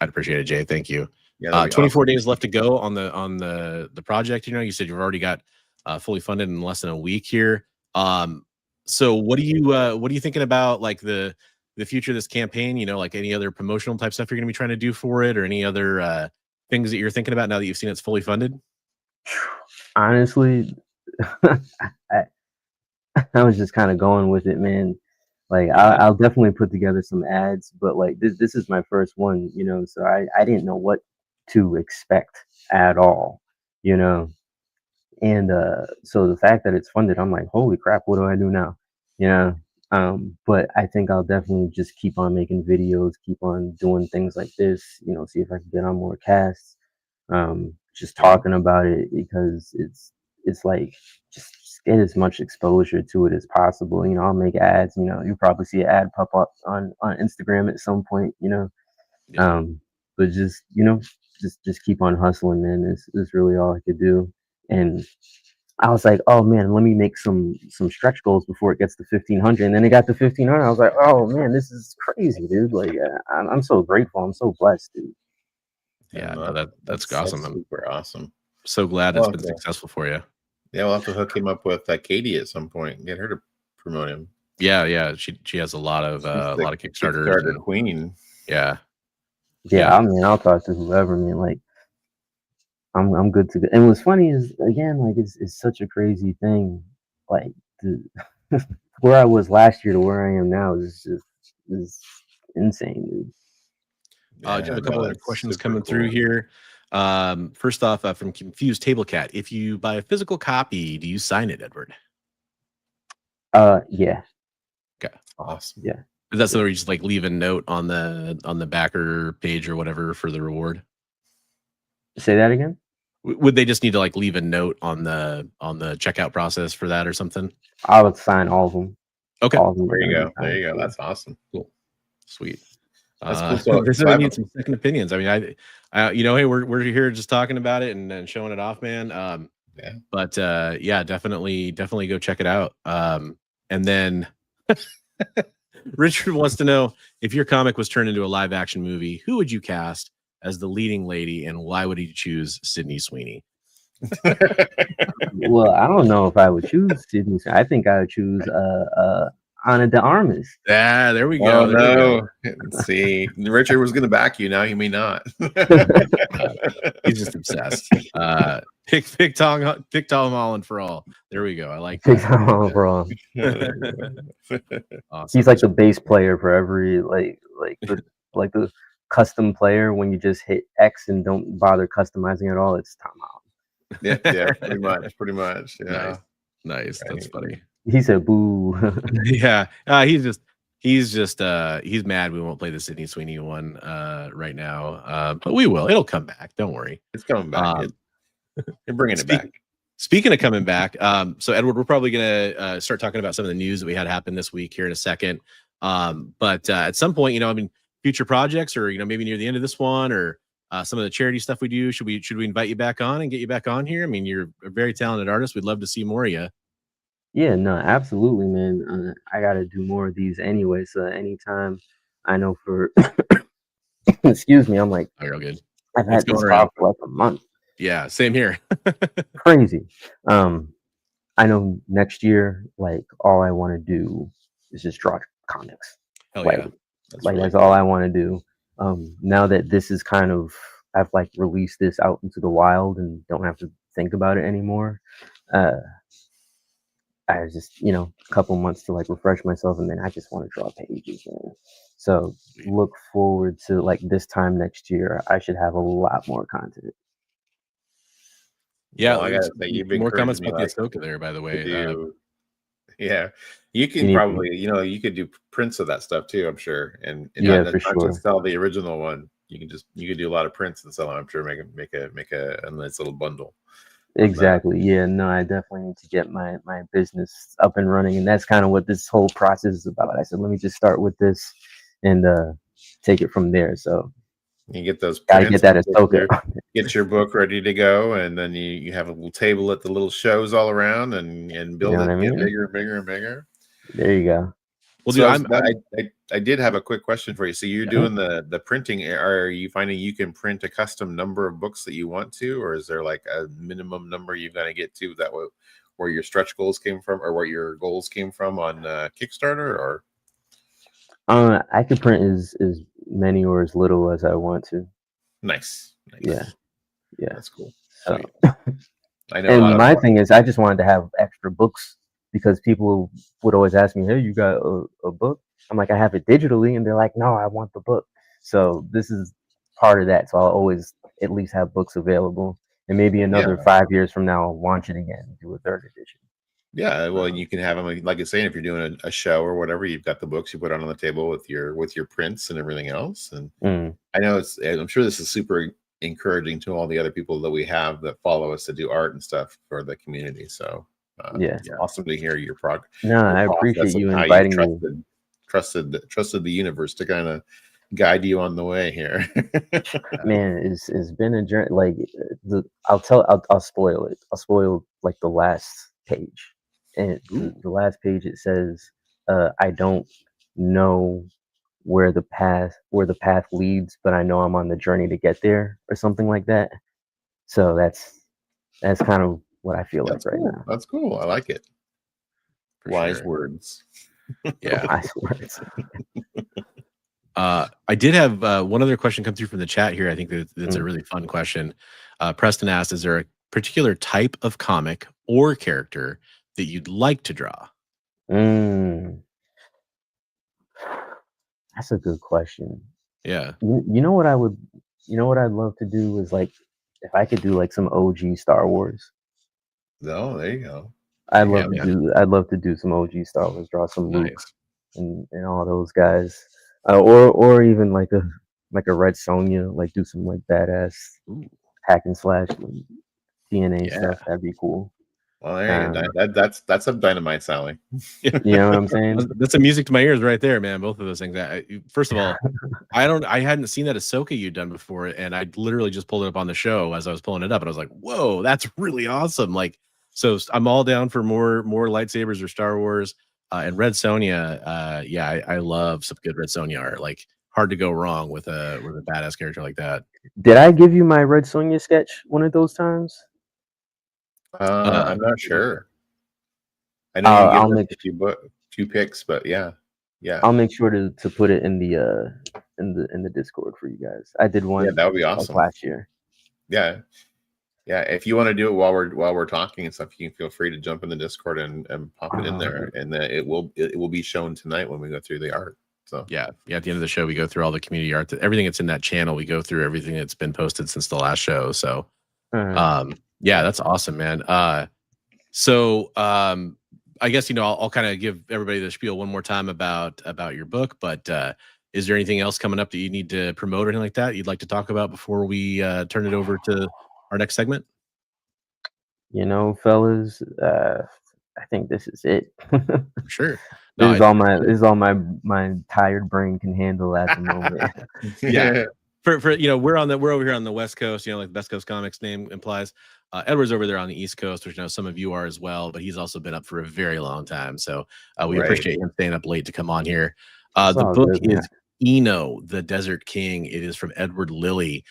I'd appreciate it, Jay. Thank you. Yeah, 24 days left to go on the project. You said you've already got fully funded in less than a week here. So what are you thinking about, like the future of this campaign? Like any other promotional type stuff you're going to be trying to do for it, or any other things that you're thinking about now that you've seen it's fully funded? Honestly, I was just kind of going with it, man. Like I'll definitely put together some ads, but like this is my first one, so I didn't know what to expect at all, and so the fact that it's funded, I'm like, holy crap, what do I do now? But I think I'll definitely just keep on making videos, keep on doing things like this, see if I can get on more casts, just talking about it, because it's like just get as much exposure to it as possible. I'll make ads, you'll probably see an ad pop up on Instagram at some point, but just just keep on hustling, man. Is really all I could do. And I was like, oh man, let me make some stretch goals before it gets to 1,500. And then it got to 1,500. I was like, oh man, this is crazy, dude. Like, I'm so grateful. I'm so blessed, dude. Yeah, no, that's awesome. I'm super awesome. So glad it's been successful for you. Yeah, we'll have to hook him up with Katie at some point and get her to promote him. Yeah. She has a lot of Kickstarter queen. Yeah. I mean, I'll talk to whoever, man. Like, I'm good to go. And what's funny is, again, like it's such a crazy thing. Like where I was last year to where I am now is insane, dude. I have a couple other questions coming through here. First off, from Confused Table Cat, if you buy a physical copy, do you sign it, Edward? Yeah. Okay. Awesome. Yeah. Is that so where you just like leave a note on the backer page or whatever for the reward? Say that again? Would they just need to like leave a note on the checkout process for that or something? I would sign all of them. Okay, All of them There you are go. gonna be There you go. signed. That's awesome. cool, sweet. That's cool. So, This so I really have needs some second opinions. I mean, you know, hey, we're here just talking about it and showing it off, man. Yeah. But yeah, definitely go check it out. And then Richard wants to know, if your comic was turned into a live action movie, who would you cast as the leading lady, and why would you choose Sydney Sweeney? Well, I don't know if I would choose Sydney. I think I would choose Ana de Armas. Ah, there we go. Oh there we go. no! See, Richard was going to back you. Now he may not. He's just obsessed. Pick Tom Holland for all. There we go. I like Takes that. time overall. Awesome. He's like the bass player for every like the custom player. When you just hit X and don't bother customizing at all, it's Tom Holland. Yeah, pretty much. Yeah, Nice. That's funny. He said, "Boo." Yeah, he's mad we won't play the Sydney Sweeney one right now, but we will. It'll come back. Don't worry. it's coming back. You're bringing it back. Speaking of coming back, so Edward, we're probably gonna start talking about some of the news that we had happen this week here in a second. But at some point, you know, I mean, future projects, or you know, maybe near the end of this one, or some of the charity stuff we do, should we invite you back on and get you back on here? I mean, you're a very talented artist. We'd love to see more of you. Yeah, no, absolutely, man. I got to do more of these anyway. So anytime I know for, excuse me, I'm like, Oh, you're good. I've What's had this going around? cough for like a month. Yeah, same here. Crazy. I know next year, like all I want to do is just draw comics. Hell Like, yeah. that's all I want to do. Now that this is kind of, I've like released this out into the wild and don't have to think about it anymore. I was just, you know, a couple months to like refresh myself, and then I just want to draw pages, man. So look forward to like this time next year. I should have a lot more content. Yeah, Well, I gotta say, you've been more comments encouraging about me, the Ahsoka there, by the way. yeah, you can need to- probably, you know, you could do prints of that stuff too. I'm sure, and Yeah, not, for not sure. just sell the original one. You could do a lot of prints and sell them. I'm sure make a nice little bundle. Exactly. Yeah, no, I definitely need to get my business up and running, and that's kind of what this whole process is about. I said, let me just start with this and take it from there. So You get those gotta prints, get that get Ahsoka. get your book ready to go, and then you have a little table at the little shows all around, and build know it, what I get mean? bigger and bigger and bigger. There you go. Well, So dude, I did have a quick question for you. So you're doing the printing. Are you finding you can print a custom number of books that you want to, or is there like a minimum number you've got to get to that where your stretch goals came from, or where your goals came from on Kickstarter? Or I could print as many or as little as I want to. nice. Yeah. That's cool. So, I know. a lot and of my thing is, I just wanted to have extra books because people would always ask me, "Hey, you got a book?" I'm like, "I have it digitally," and they're like, "No, I want the book." So this is part of that. So I'll always at least have books available, and maybe another 5 years from now, I'll launch it again, and do a third edition. Yeah, well, you can have them like you're saying, if you're doing a show or whatever, you've got the books you put on the table with your prints and everything else. And I know I'm sure this is super encouraging to all the other people that we have that follow us to do art and stuff for the community. So it's awesome to hear your progress. No, I appreciate you inviting me. Trusted the universe to kind of guide you on the way here. Man, it's been a journey. Like I'll spoil it. I'll spoil like the last page. And the last page, it says, I don't know where the path leads, but I know I'm on the journey to get there, or something like that. So that's kind of what I feel like right now. That's cool. I like it. For Wise sure. words. Yeah. I swear. I did have one other question come through from the chat here. I think that's a really fun question. Preston asked, is there a particular type of comic or character that you'd like to draw? That's a good question. Yeah. You know what I'd love to do is like, if I could do like some OG Star Wars. No, there you go. I'd love to do some OG Star Wars, draw some Luke and all those guys. Or even like a Red Sonja, like do some like badass hack and slash. TNA Yeah. stuff. That'd be cool. Well, there you go. That's a dynamite, Sally. You know what I'm saying? That's some music to my ears right there, man. Both of those things. First of all, I hadn't seen that Ahsoka you'd done before, and I literally just pulled it up on the show as I was pulling it up, and I was like, "Whoa, that's really awesome!" Like, so I'm all down for more lightsabers or Star Wars. And Red Sonja, yeah, I love some good Red Sonja art. Like, hard to go wrong with a badass character like that. Did I give you my Red Sonja sketch one of those times? I'm not sure. I know I'll you make gave us a few picks, but yeah. I'll make sure to put it in the Discord for you guys. I did one. Yeah, that would be like, awesome. last year. Yeah. If you want to do it while we're talking and stuff, you can feel free to jump in the Discord and pop it in there, and then it will be shown tonight when we go through the art. So yeah. At the end of the show, we go through all the community art, everything that's in that channel. We go through everything that's been posted since the last show. So, yeah, that's awesome, man. So I guess I'll kind of give everybody the spiel one more time about your book. But is there anything else coming up that you need to promote or anything like that you'd like to talk about before we turn it over to our next segment? Fellas, I think this is it. Sure. This is all my tired brain can handle at the moment. Yeah. For we're over here on the West Coast, like the Best Coast Comics name implies. Edward's over there on the East Coast, which some of you are as well, but he's also been up for a very long time. So we appreciate him staying up late to come on here. The book is Enoh, the Desert King. It is from Edward Lilley.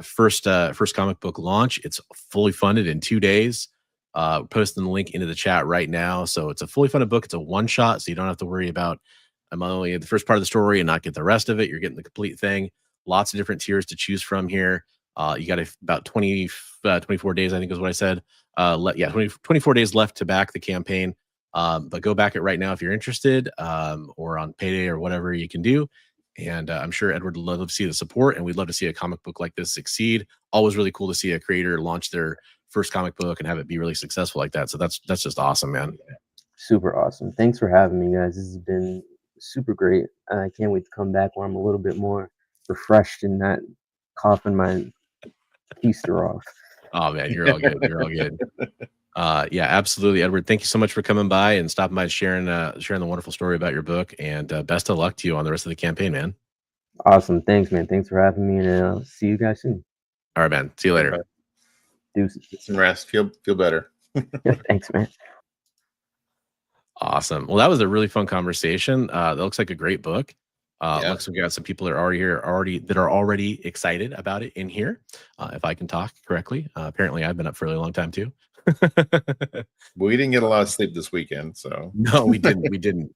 First comic book launch. It's fully funded in 2 days. Posting the link into the chat right now. So it's a fully funded book. It's a one shot, so you don't have to worry about I'm only the first part of the story and not get the rest of it. You're getting the complete thing. Lots of different tiers to choose from here. You got about 24 days, I think is what I said. 24 days left to back the campaign. But go back it right now if you're interested, or on payday or whatever you can do. And I'm sure Edward would love to see the support, and we'd love to see a comic book like this succeed. Always really cool to see a creator launch their first comic book and have it be really successful like that. So that's just awesome, man. Super awesome. Thanks for having me, guys. This has been super great. I can't wait to come back where I'm a little bit more refreshed and not coughing my keister off. Oh man, you're all good. You're all good. Yeah, absolutely, Edward. Thank you so much for coming by and stopping by and sharing the wonderful story about your book. And best of luck to you on the rest of the campaign, man. Awesome. Thanks, man. Thanks for having me, and I'll see you guys soon. All right, man. See you later. Deuces. Get some rest. Feel better. Thanks, man. Awesome. Well, that was a really fun conversation. That looks like a great book. Looks like we got some people that are already excited about it in here. If I can talk correctly. Apparently I've been up for a really long time too. We didn't get a lot of sleep this weekend, so no, we didn't.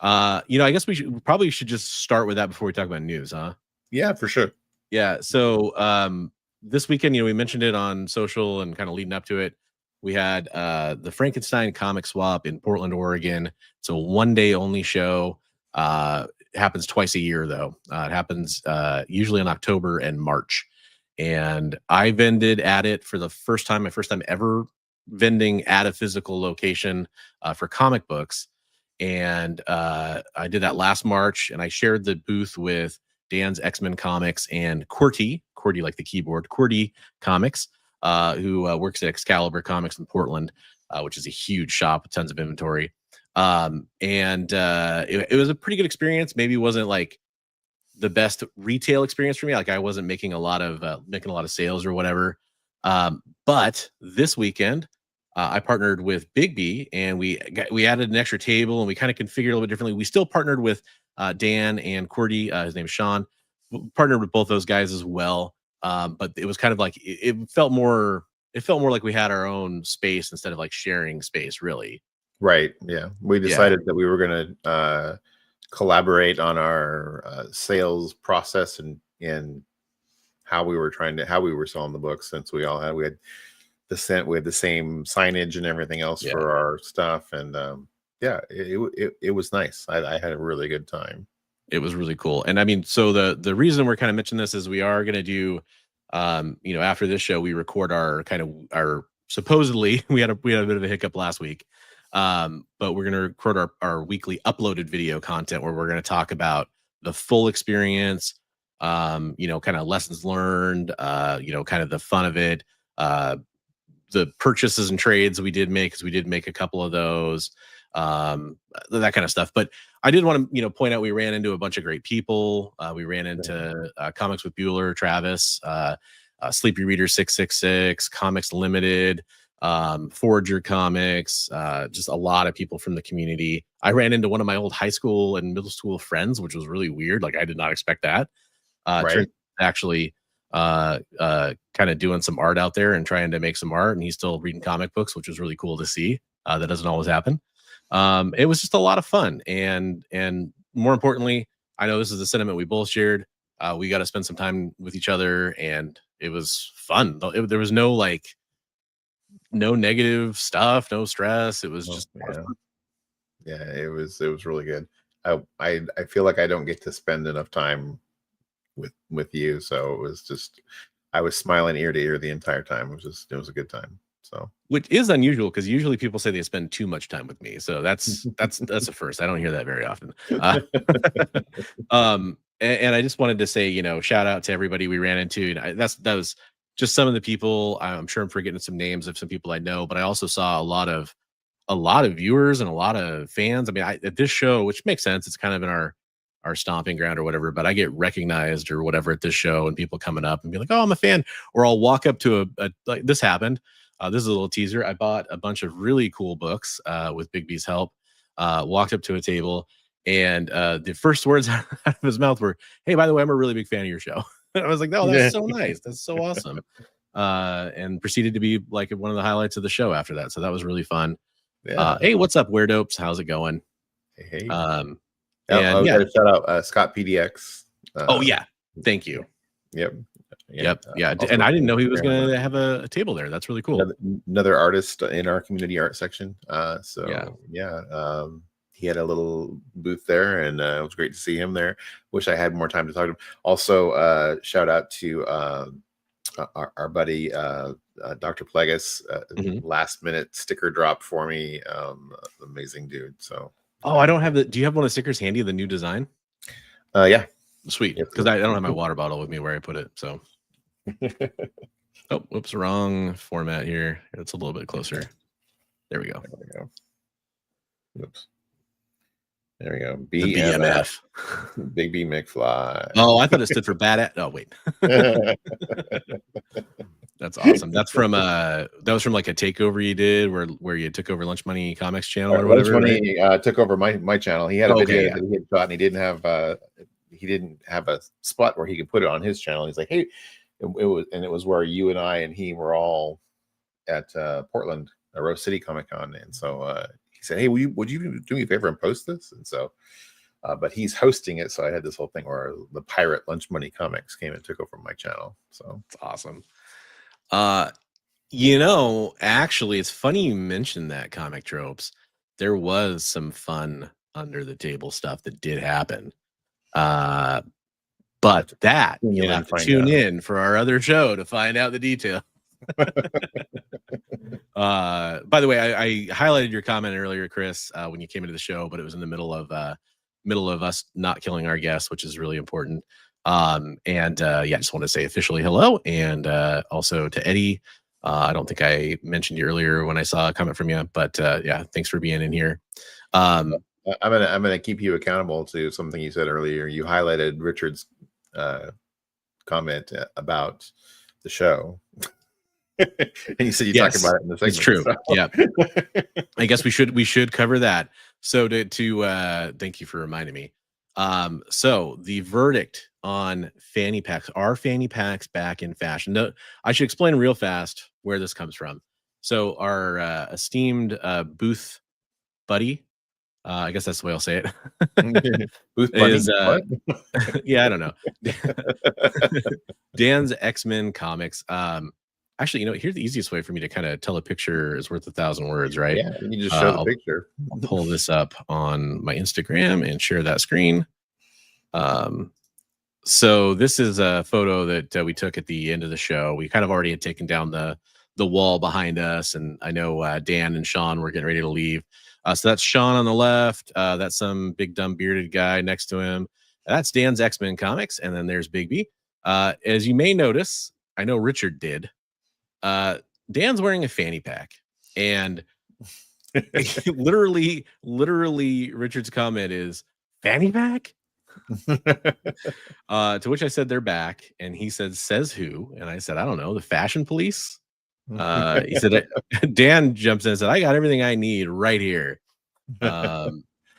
I guess we should just start with that before we talk about news, huh? Yeah, for sure. Yeah. So this weekend, we mentioned it on social and kind of leading up to it. We had the Frankenstein comic swap in Portland, Oregon. It's a 1 day only show. It happens twice a year though. It happens usually in October and March. And I vended at it for the first time, my first time ever vending at a physical location for comic books. And I did that last March, and I shared the booth with Dan's X-Men Comics and Qwerty like the keyboard, Qwerty Comics, who works at Excalibur Comics in Portland, which is a huge shop with tons of inventory. It was a pretty good experience. Maybe it wasn't like the best retail experience for me. Like I wasn't making a lot of sales or whatever. But this weekend, I partnered with Big B, and we added an extra table, and we kind of configured a little bit differently. We still partnered with Dan and Qwerty. His name is Sean. We partnered with both those guys as well. But it was kind of like it felt more like we had our own space instead of like sharing space, really. Right. Yeah. We decided that we were going to collaborate on our sales process and how we were selling the books, since we had the same signage and everything else for our stuff. And it was nice. I had a really good time. It was really cool. And I mean, so the reason we're kind of mentioning this is we are going to do, after this show, we record our supposedly we had a bit of a hiccup last week. But we're going to record our weekly uploaded video content where we're going to talk about the full experience, kind of lessons learned, kind of the fun of it, purchases and trades we did make, because we did make a couple of those, that kind of stuff. But I did want to point out we ran into a bunch of great people. We ran into Comics with Bueller, Travis, Sleepy Reader 666, Comics Limited, Forager Comics, just a lot of people from the community. I ran into one of my old high school and middle school friends, which was really weird. Like, I did not expect that. Right. Actually kind of doing some art out there and trying to make some art, and he's still reading comic books, which was really cool to see. That doesn't always happen. It was just a lot of fun, and more importantly, I know this is a sentiment we both shared. We got to spend some time with each other, and it was fun. There was no negative stuff, no stress. It was just it was really good. I feel like I don't get to spend enough time with you, so it was just, I was smiling ear to ear the entire time. It was a good time. So, which is unusual, because usually people say they spend too much time with me. So that's a first. I don't hear that very often. And I just wanted to say, shout out to everybody we ran into. And that was just some of the people. I'm sure I'm forgetting some names of some people I know, but I also saw a lot of viewers and a lot of fans. I mean, at this show, which makes sense, it's kind of in our stomping ground or whatever, but I get recognized or whatever at this show, and people coming up and be like, "Oh, I'm a fan," or I'll walk up to like this happened. This is a little teaser. I bought a bunch of really cool books with Big B's help. Walked up to a table, and the first words out of his mouth were, "Hey, by the way, I'm a really big fan of your show." I was like, "No, that's so nice. That's so awesome." And proceeded to be like one of the highlights of the show after that. So that was really fun. Yeah. Hey, what's up, Weird-Dopes? How's it going? Hey. And shout out Scott PDX. Oh yeah, thank you. Yep. Yeah. And I didn't know he was going to have a table there. That's really cool. Another artist in our community art section. He had a little booth there, and it was great to see him there. Wish I had more time to talk to him. Also, shout out to our buddy Dr. Plegas. Last minute sticker drop for me. Amazing dude. So. Oh, I don't have do you have one of the stickers handy, the new design? Yeah. Sweet. Because I don't have my water bottle with me where I put it. So. Oh, whoops, wrong format here. It's a little bit closer. There we go. Oops. There we go. BMF. Big B McFly. Oh, I thought it stood for bad. Oh, wait. That's awesome. That's from that was from like a takeover you did where you took over Lunch Money Comics channel or whatever. Lunch Money took over my channel. He had a video that he had shot, and he didn't have a spot where he could put it on his channel. He's like, "Hey," it was where you and I and he were all at Portland, Rose City Comic Con, and so he said, "Hey, would you do me a favor and post this?" And so, but he's hosting it, so I had this whole thing where the pirate Lunch Money Comics came and took over my channel. So it's awesome. Actually, it's funny you mentioned that, Comic Tropes. There was some fun under the table stuff that did happen. But that you'll have to tune in for our other show to find out the detail. By the way, I highlighted your comment earlier, Chris, when you came into the show, but it was in the middle of us not killing our guests, which is really important. I just want to say officially hello, and also to Eddie. I don't think I mentioned you earlier when I saw a comment from you, but thanks for being in here. I'm gonna keep you accountable to something you said earlier. You highlighted Richard's comment about the show, and you said you talked about it in the segment. It's true. So. Yeah, I guess we should cover that. So to thank you for reminding me. So the verdict on fanny packs, are fanny packs back in fashion? No, I should explain real fast where this comes from. So our esteemed booth buddy, I guess that's the way I'll say it. Booth buddy is, yeah, I don't know. Dan's X-Men Comics. Actually, here's the easiest way for me to kind of tell a picture is worth 1,000 words, right? Yeah, you just show the picture. I'll pull this up on my Instagram and share that screen. So this is a photo that we took at the end of the show. We kind of already had taken down the wall behind us, and I know Dan and Sean were getting ready to leave. So that's Sean on the left. That's some big dumb bearded guy next to him. That's Dan's X-Men Comics, and then there's Big B. As you may notice, I know Richard did. Dan's wearing a fanny pack, and literally, Richard's comment is fanny pack. To which I said they're back, and he said, "Says who?" And I said, "I don't know, the fashion police." He said, Dan jumps in and said, "I got everything I need right here."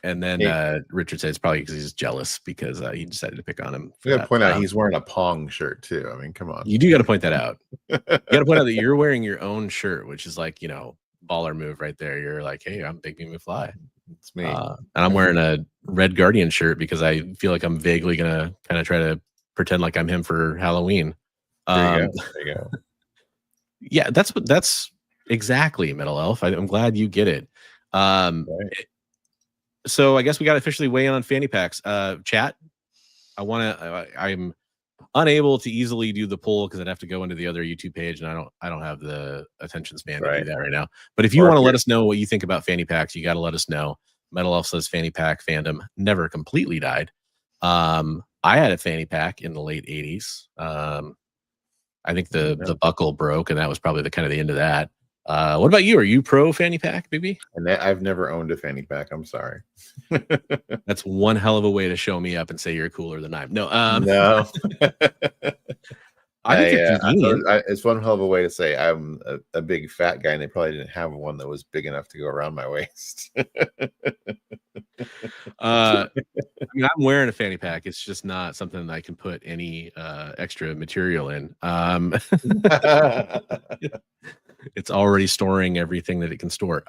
And then Richard said it's probably because he's jealous because he decided to pick on him. We got to point out he's wearing a Pong shirt too. I mean, come on. You do got to point that out. You got to point out that you're wearing your own shirt, which is like, baller move right there. You're like, hey, I'm Big B McFly. It's me. And I'm wearing a Red Guardian shirt because I feel like I'm vaguely gonna kind of try to pretend like I'm him for Halloween. There you go. Yeah, that's exactly, Metal Elf. I'm glad you get it. Right. So I guess we got to officially weigh in on fanny packs. Chat, I'm unable to easily do the poll because I'd have to go into the other YouTube page, and I don't have the attention span to do that right now. But if you want to let us know what you think about fanny packs, you got to let us know. Metal Elf says fanny pack fandom never completely died. I had a fanny pack in the late 80s. I think the buckle broke, and that was probably the end of that. What about you? Are you pro fanny pack, Big B? And I've never owned a fanny pack. I'm sorry. That's one hell of a way to show me up and say you're cooler than I am. No, no. I think it's one hell of a way to say I'm a big fat guy, and they probably didn't have one that was big enough to go around my waist. I mean, I'm wearing a fanny pack. It's just not something that I can put any extra material in. It's already storing everything that it can store.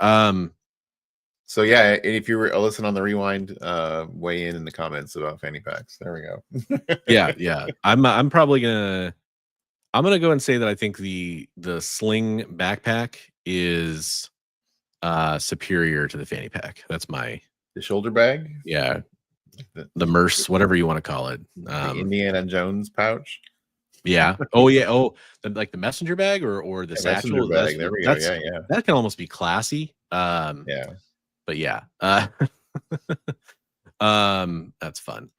So yeah, if you were listen on the rewind, weigh in the comments about fanny packs. There we go. yeah. I'm probably gonna go and say that I think the sling backpack is superior to the fanny pack. That's the shoulder bag. Yeah, the MERS, whatever you want to call it. The Indiana Jones pouch. Yeah. Oh yeah. Oh, like the messenger bag or the satchel bag. There we go. Yeah. That can almost be classy. Yeah. But yeah. That's fun.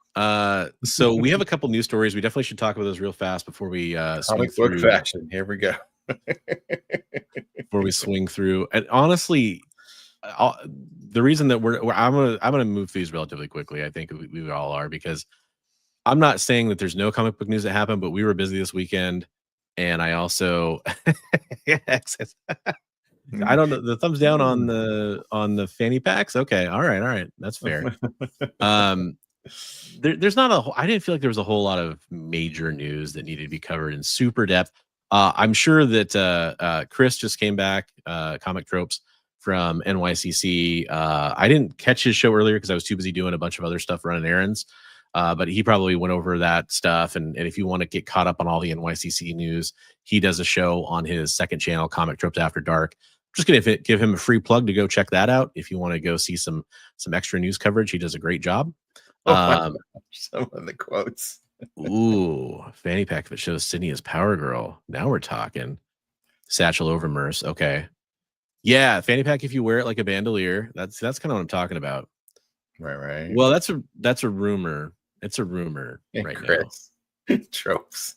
So we have a couple news stories. We definitely should talk about those real fast before we comic book fashion. Here we go. Before we swing through. And honestly, the reason that I'm gonna move these relatively quickly. I think we all are, because I'm not saying that there's no comic book news that happened, but we were busy this weekend, and I also I don't know, the thumbs down on the fanny packs. Okay, all right, that's fair. There's not I didn't feel like there was a whole lot of major news that needed to be covered in super depth. I'm sure that Chris just came back, Comic Tropes, from NYCC. I didn't catch his show earlier because I was too busy doing a bunch of other stuff, running errands. But he probably went over that stuff. And if you want to get caught up on all the NYCC news, he does a show on his second channel, Comic Tropes After Dark. Just going to give him a free plug to go check that out. If you want to go see some extra news coverage, he does a great job. Some of the quotes. Ooh, fanny pack that shows Sydney as Power Girl. Now we're talking. Satchel over MERS. Okay. Yeah, fanny pack if you wear it like a bandolier. That's kind of what I'm talking about. Right. Well, that's a rumor. It's a rumor right Chris. Now. Tropes.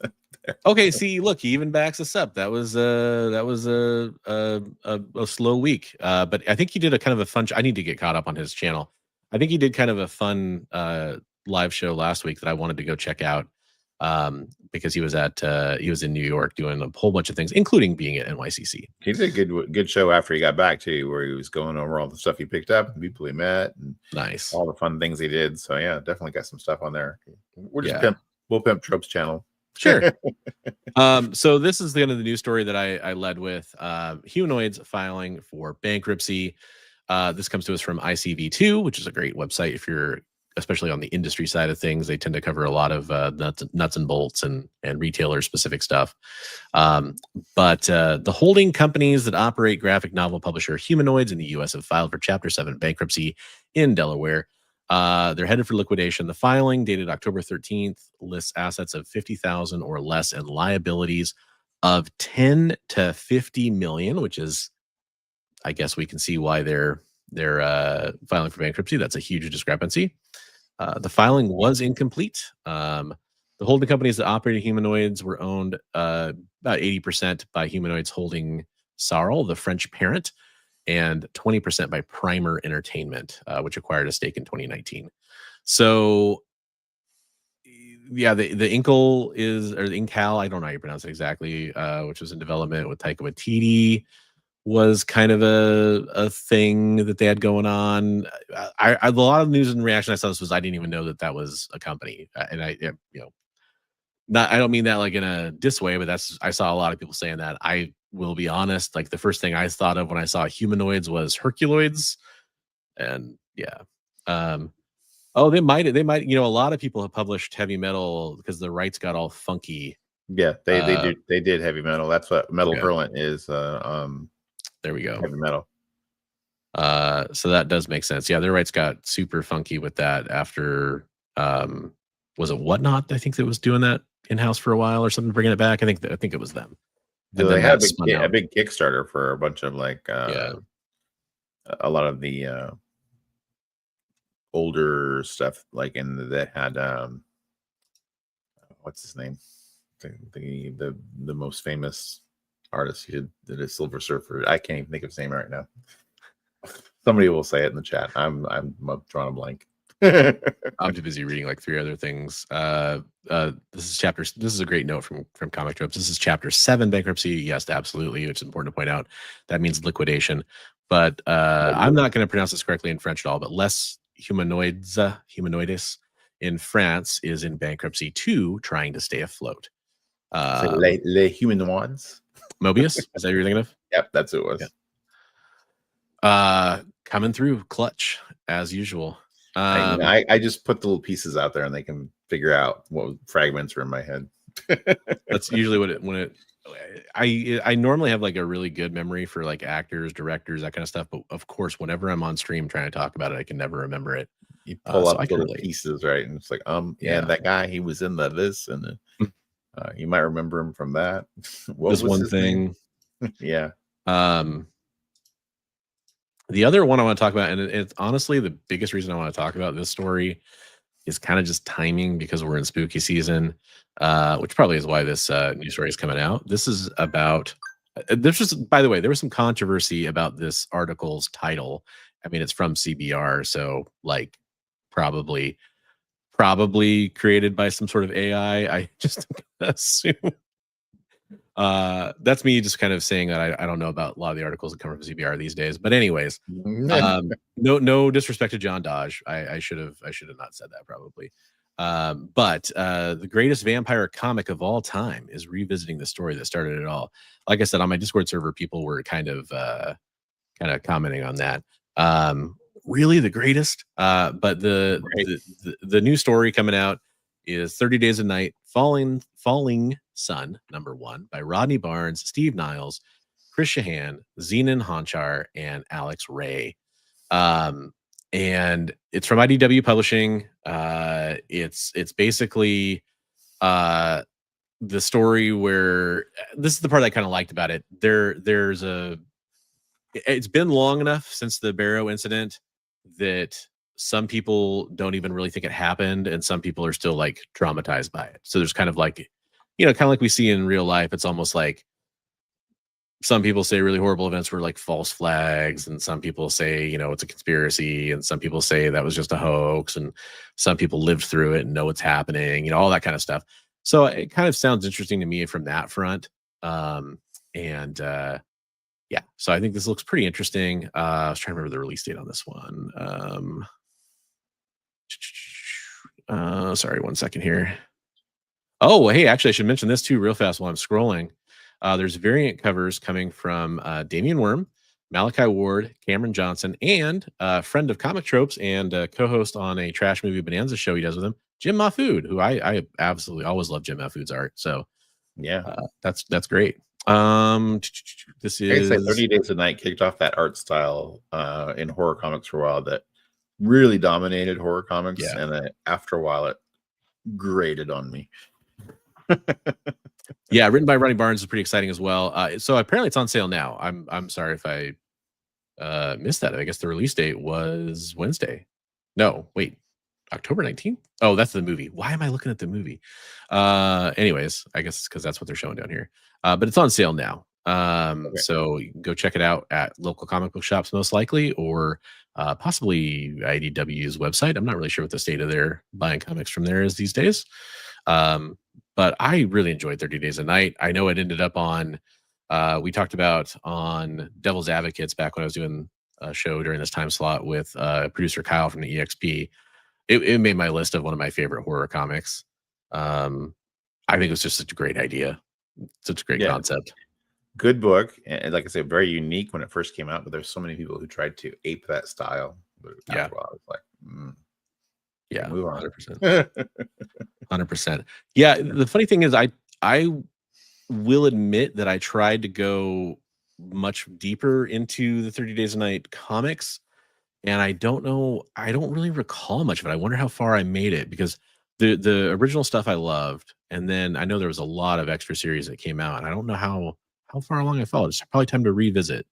Okay, see, look, he even backs us up. That was a slow week. But I think he did a kind of a fun. I need to get caught up on his channel. I think he did kind of a fun live show last week that I wanted to go check out, because he was in New York doing a whole bunch of things, including being at NYCC. He did a good show after he got back too, where he was going over all the stuff he picked up and people he met, and nice, all the fun things he did. So yeah, definitely got some stuff on there. We'll pimp Tropes channel. Sure. So this is the end of the news story that I led with. Humanoids filing for bankruptcy. This comes to us from ICV2, which is a great website if you're especially on the industry side of things. They tend to cover a lot of nuts and bolts and retailer specific stuff. But the holding companies that operate graphic novel publisher Humanoids in the U.S. have filed for Chapter 7 bankruptcy in Delaware. They're headed for liquidation. The filing, dated October 13th, lists assets of $50,000 or less and liabilities of 10 to 50 million, which is, I guess we can see why they're filing for bankruptcy. That's a huge discrepancy. The filing was incomplete. The holding companies that operated Humanoids were owned about 80% by Humanoids holding Sarl, the French parent, and 20% by Primer Entertainment, which acquired a stake in 2019. So, yeah, the Inkle is, or the Inkal, I don't know how you pronounce it exactly, which was in development with Taika Waititi, was kind of a thing that they had going on. A lot of news and reaction I saw this was I didn't even know that was a company, and not, I don't mean that like in a diss way, but I saw a lot of people saying that. I will be honest, like the first thing I thought of when I saw Humanoids was Herculoids, and yeah. Oh, they might, a lot of people have published heavy metal because the rights got all funky. Yeah, they did heavy metal. That's what Metal Okay. Hurlant is. There we go. Heavy metal. So that does make sense. Yeah, their rights got super funky with that after was it Whatnot? I think that was doing that in-house for a while or something, bringing it back. I think it was them. And they had a big Kickstarter for a bunch of like yeah. a lot of the older stuff, like that had what's his name? The most famous artist who did a Silver Surfer. I can't even think of his name right now. Somebody will say it in the chat. I'm drawing a blank. I'm too busy reading like 3 other things. This is a great note from Comic Tropes. This is chapter 7, bankruptcy. Yes, absolutely. It's important to point out that means liquidation. But I'm not going to pronounce this correctly in French at all. But Les Humanoids in France is in bankruptcy too, trying to stay afloat. Les Humanoids. Mobius, is that what you're thinking of? Yep, that's who it was. Yeah. Coming through clutch as usual. I just put the little pieces out there and they can figure out what fragments are in my head. That's usually I normally have like a really good memory for like actors, directors, that kind of stuff. But of course, whenever I'm on stream trying to talk about it, I can never remember it. You pull up little pieces, right? And it's like, yeah, that guy, he was in this, and you might remember him from that. What was one thing? Yeah. The other one I want to talk about, and it's honestly the biggest reason I want to talk about this story is kind of just timing, because we're in spooky season, which probably is why this news story is coming out. This is about, by the way, there was some controversy about this article's title. I mean, it's from CBR, so like probably created by some sort of AI. I just assume. That's me just kind of saying that I don't know about a lot of the articles that come from CBR these days. But anyways, no disrespect to John Dodge. I should have not said that probably. But the greatest vampire comic of all time is revisiting the story that started it all. Like I said, on my Discord server, people were kind of commenting on that. Really the greatest. But the new story coming out is 30 Days a Night, Falling Sun, #1 by Rodney Barnes, Steve Niles, Chris Shahan, Zenon Honchar, and Alex Ray. And it's from IDW Publishing. It's basically the story where this is the part I kind of liked about it. It's been long enough since the Barrow incident that some people don't even really think it happened, and some people are still like traumatized by it. So there's kind of like, kind of like we see in real life. It's almost like some people say really horrible events were like false flags, and some people say, it's a conspiracy, and some people say that was just a hoax, and some people lived through it and know what's happening, all that kind of stuff. So it kind of sounds interesting to me from that front. Yeah, so I think this looks pretty interesting. I was trying to remember the release date on this one. Sorry, 1 second here. Oh, hey, actually, I should mention this too real fast while I'm scrolling. There's variant covers coming from Damian Worm, Malachi Ward, Cameron Johnson, and a friend of Comic Tropes and co-host on a Trash Movie Bonanza show he does with him, Jim Mahfood, who I absolutely always love Jim Mahfood's art. So yeah, that's great. This is 30 Days a Night kicked off that art style in horror comics for a while that really dominated horror comics, and after a while it grated on me. Yeah, written by Rodney Barnes is pretty exciting as well. So apparently it's on sale now. I'm sorry if I missed that. I guess the release date was Wednesday. No, wait, October 19th. Oh, that's the movie. Why am I looking at the movie? Anyways, I guess because that's what they're showing down here. But it's on sale now. Okay. So you can go check it out at local comic book shops, most likely, or possibly IDW's website. I'm not really sure what the state of their buying comics from there is these days. But I really enjoyed 30 Days a Night. I know it ended up on, we talked about on Devil's Advocates back when I was doing a show during this time slot with producer Kyle from the EXP. It made my list of one of my favorite horror comics. I think it was just such a great idea, such a great concept. Good book, and like I said, very unique when it first came out. But there's so many people who tried to ape that style. But after a while, I was like, yeah, move on. 100%. 100%. Yeah, the funny thing is, I will admit that I tried to go much deeper into the 30 Days a Night comics, and I don't really recall much of it. I wonder how far I made it, because the original stuff I loved, and then I know there was a lot of extra series that came out, and I don't know how far along I fell. It's probably time to revisit.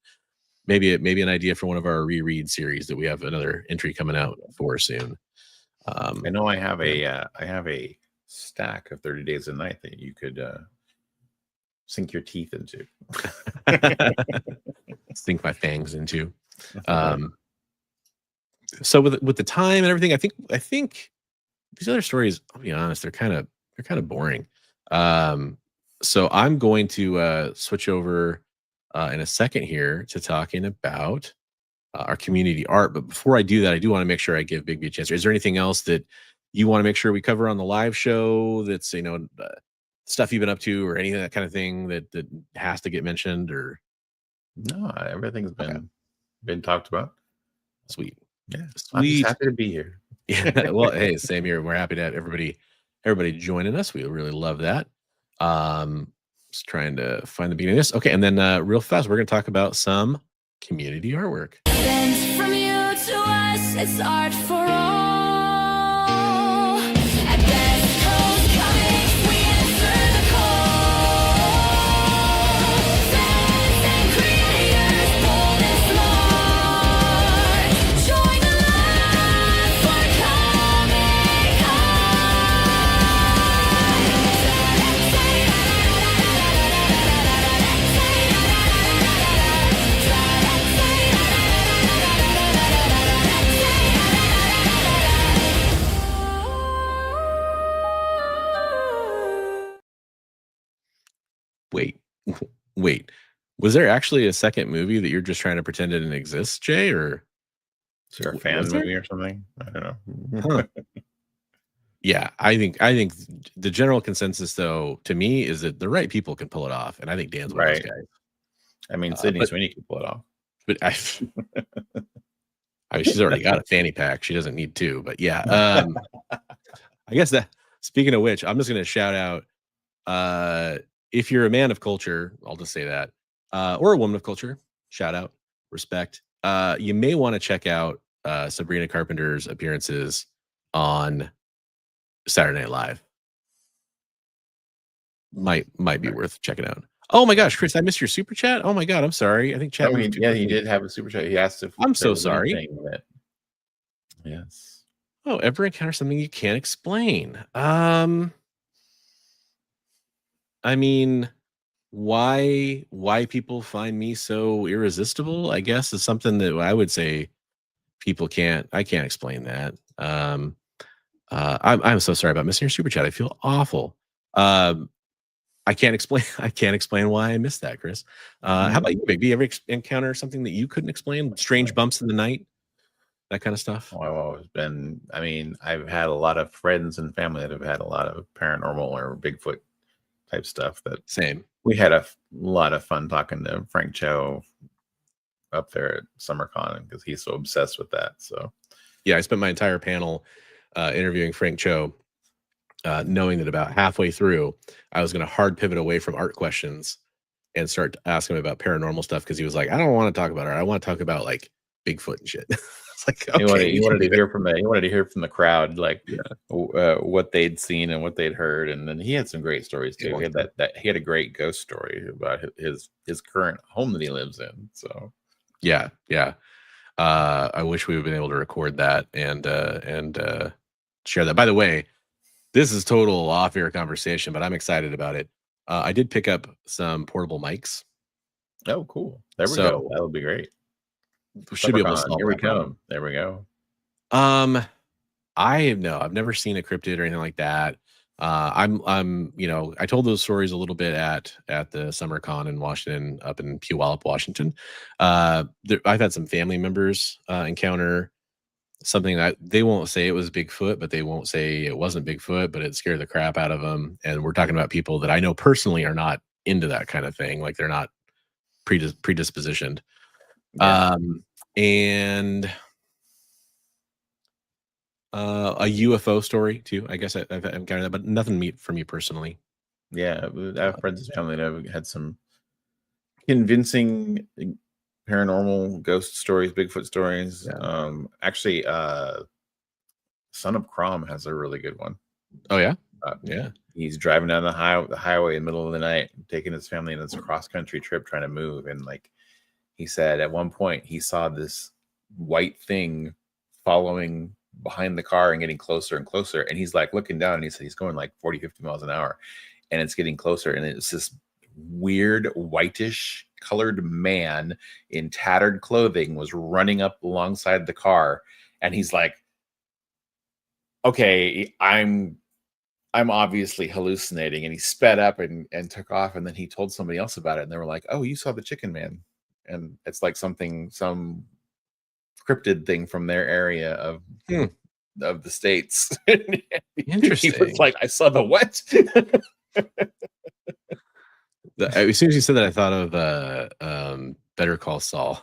Maybe an idea for one of our reread series that we have another entry coming out for soon. I know I have a stack of 30 Days a Night that you could sink your teeth into. Sink my fangs into. So with the time and everything, I think these other stories, I'll be honest, they're kind of boring. So I'm going to switch over in a second here to talking about our community art. But before I do that, I do want to make sure I give Bigby a chance. Is there anything else that you want to make sure we cover on the live show that's, stuff you've been up to, or anything, that kind of thing that has to get mentioned? Or no, everything's been talked about. Sweet. Yeah, sweet. I'm just happy to be here. Yeah, well, hey, same here. We're happy to have everybody joining us. We really love that. Just trying to find the beginning of this. Okay, and then real fast, we're going to talk about some community artwork. Sent from you to us, it's art for all. At Best Coast Comics, we answer the call. Fans and creators, bold and smart. Join the line for Comic Wait. Was there actually a second movie that you're just trying to pretend didn't exist, Jay? Or is there a fan Was there? movie or something? I don't know. Huh. Yeah, I think the general consensus, though, to me, is that the right people can pull it off, and I think Dan's one of those Right. guys. I mean, Sydney but- Sweeney can pull it off. But I mean, she's already got a fanny pack. She doesn't need two. But yeah, I guess that. Speaking of which, I'm just going to shout out. If you're a man of culture, I'll just say that, or a woman of culture, shout out, respect. You may want to check out Sabrina Carpenter's appearances on Saturday Night Live. Might be worth checking out. Oh my gosh, Chris, I missed your super chat. Oh my god, I'm sorry. I think chat. I mean, yeah, he did have a super chat. He asked if I'm there so was sorry. anything that- Yes. Oh, ever encounter something you can't explain? I mean, why people find me so irresistible, I guess, is something that I would say I can't explain that. I'm so sorry about missing your super chat. I feel awful. I can't explain why I missed that, Chris. How about you, Bigby? Ever encounter something that you couldn't explain? Strange bumps in the night? That kind of stuff? Well, I've always been, I mean, I've had a lot of friends and family that have had a lot of paranormal or Bigfoot type stuff. That Same. we had a lot of fun talking to Frank Cho up there at SummerCon because he's so obsessed with that. So Yeah, I spent my entire panel interviewing Frank Cho, knowing that about halfway through, I was going to hard pivot away from art questions and start asking him about paranormal stuff, because he was like, I don't want to talk about art. I want to talk about like Bigfoot and shit. It's like, okay, he wanted to hear from the crowd, like what they'd seen and what they'd heard, and then he had some great stories too. He had he had a great ghost story about his current home that he lives in. So yeah. I wish we would have been able to record that and share that. By the way, this is total off-air conversation, but I'm excited about it. I did pick up some portable mics Oh, cool. There we So go. That would be great. we should be able to Leprechaun, solve here we that problem. come. There we go. I've never seen a cryptid or anything like that. I'm I told those stories a little bit at the summer con in Washington, up in Puyallup, Washington. I've had some family members encounter something that they won't say it was Bigfoot, but they won't say it wasn't Bigfoot, but it scared the crap out of them. And we're talking about people that I know personally are not into that kind of thing, like they're not predispositioned. Yeah. And a UFO story too. I guess I've encountered that, but nothing for me personally. Yeah, I have friends and family that have had some convincing paranormal ghost stories, Bigfoot stories. Yeah. Actually, Son of Crom has a really good one. Oh yeah, Yeah. He's driving down the highway in the middle of the night, taking his family on this cross country trip, trying to move, and like he said, at one point he saw this white thing following behind the car and getting closer and closer, and he's like looking down, and he said he's going like 40-50 miles an hour, and it's getting closer, and it's this weird whitish colored man in tattered clothing was running up alongside the car, and he's like, okay, I'm obviously hallucinating, and he sped up and took off, and then he told somebody else about it, and they were like, oh, you saw the chicken man, and it's like some cryptid thing from their area of the States. Interesting. He was like, I saw the what? As soon as you said that, I thought of Better Call Saul,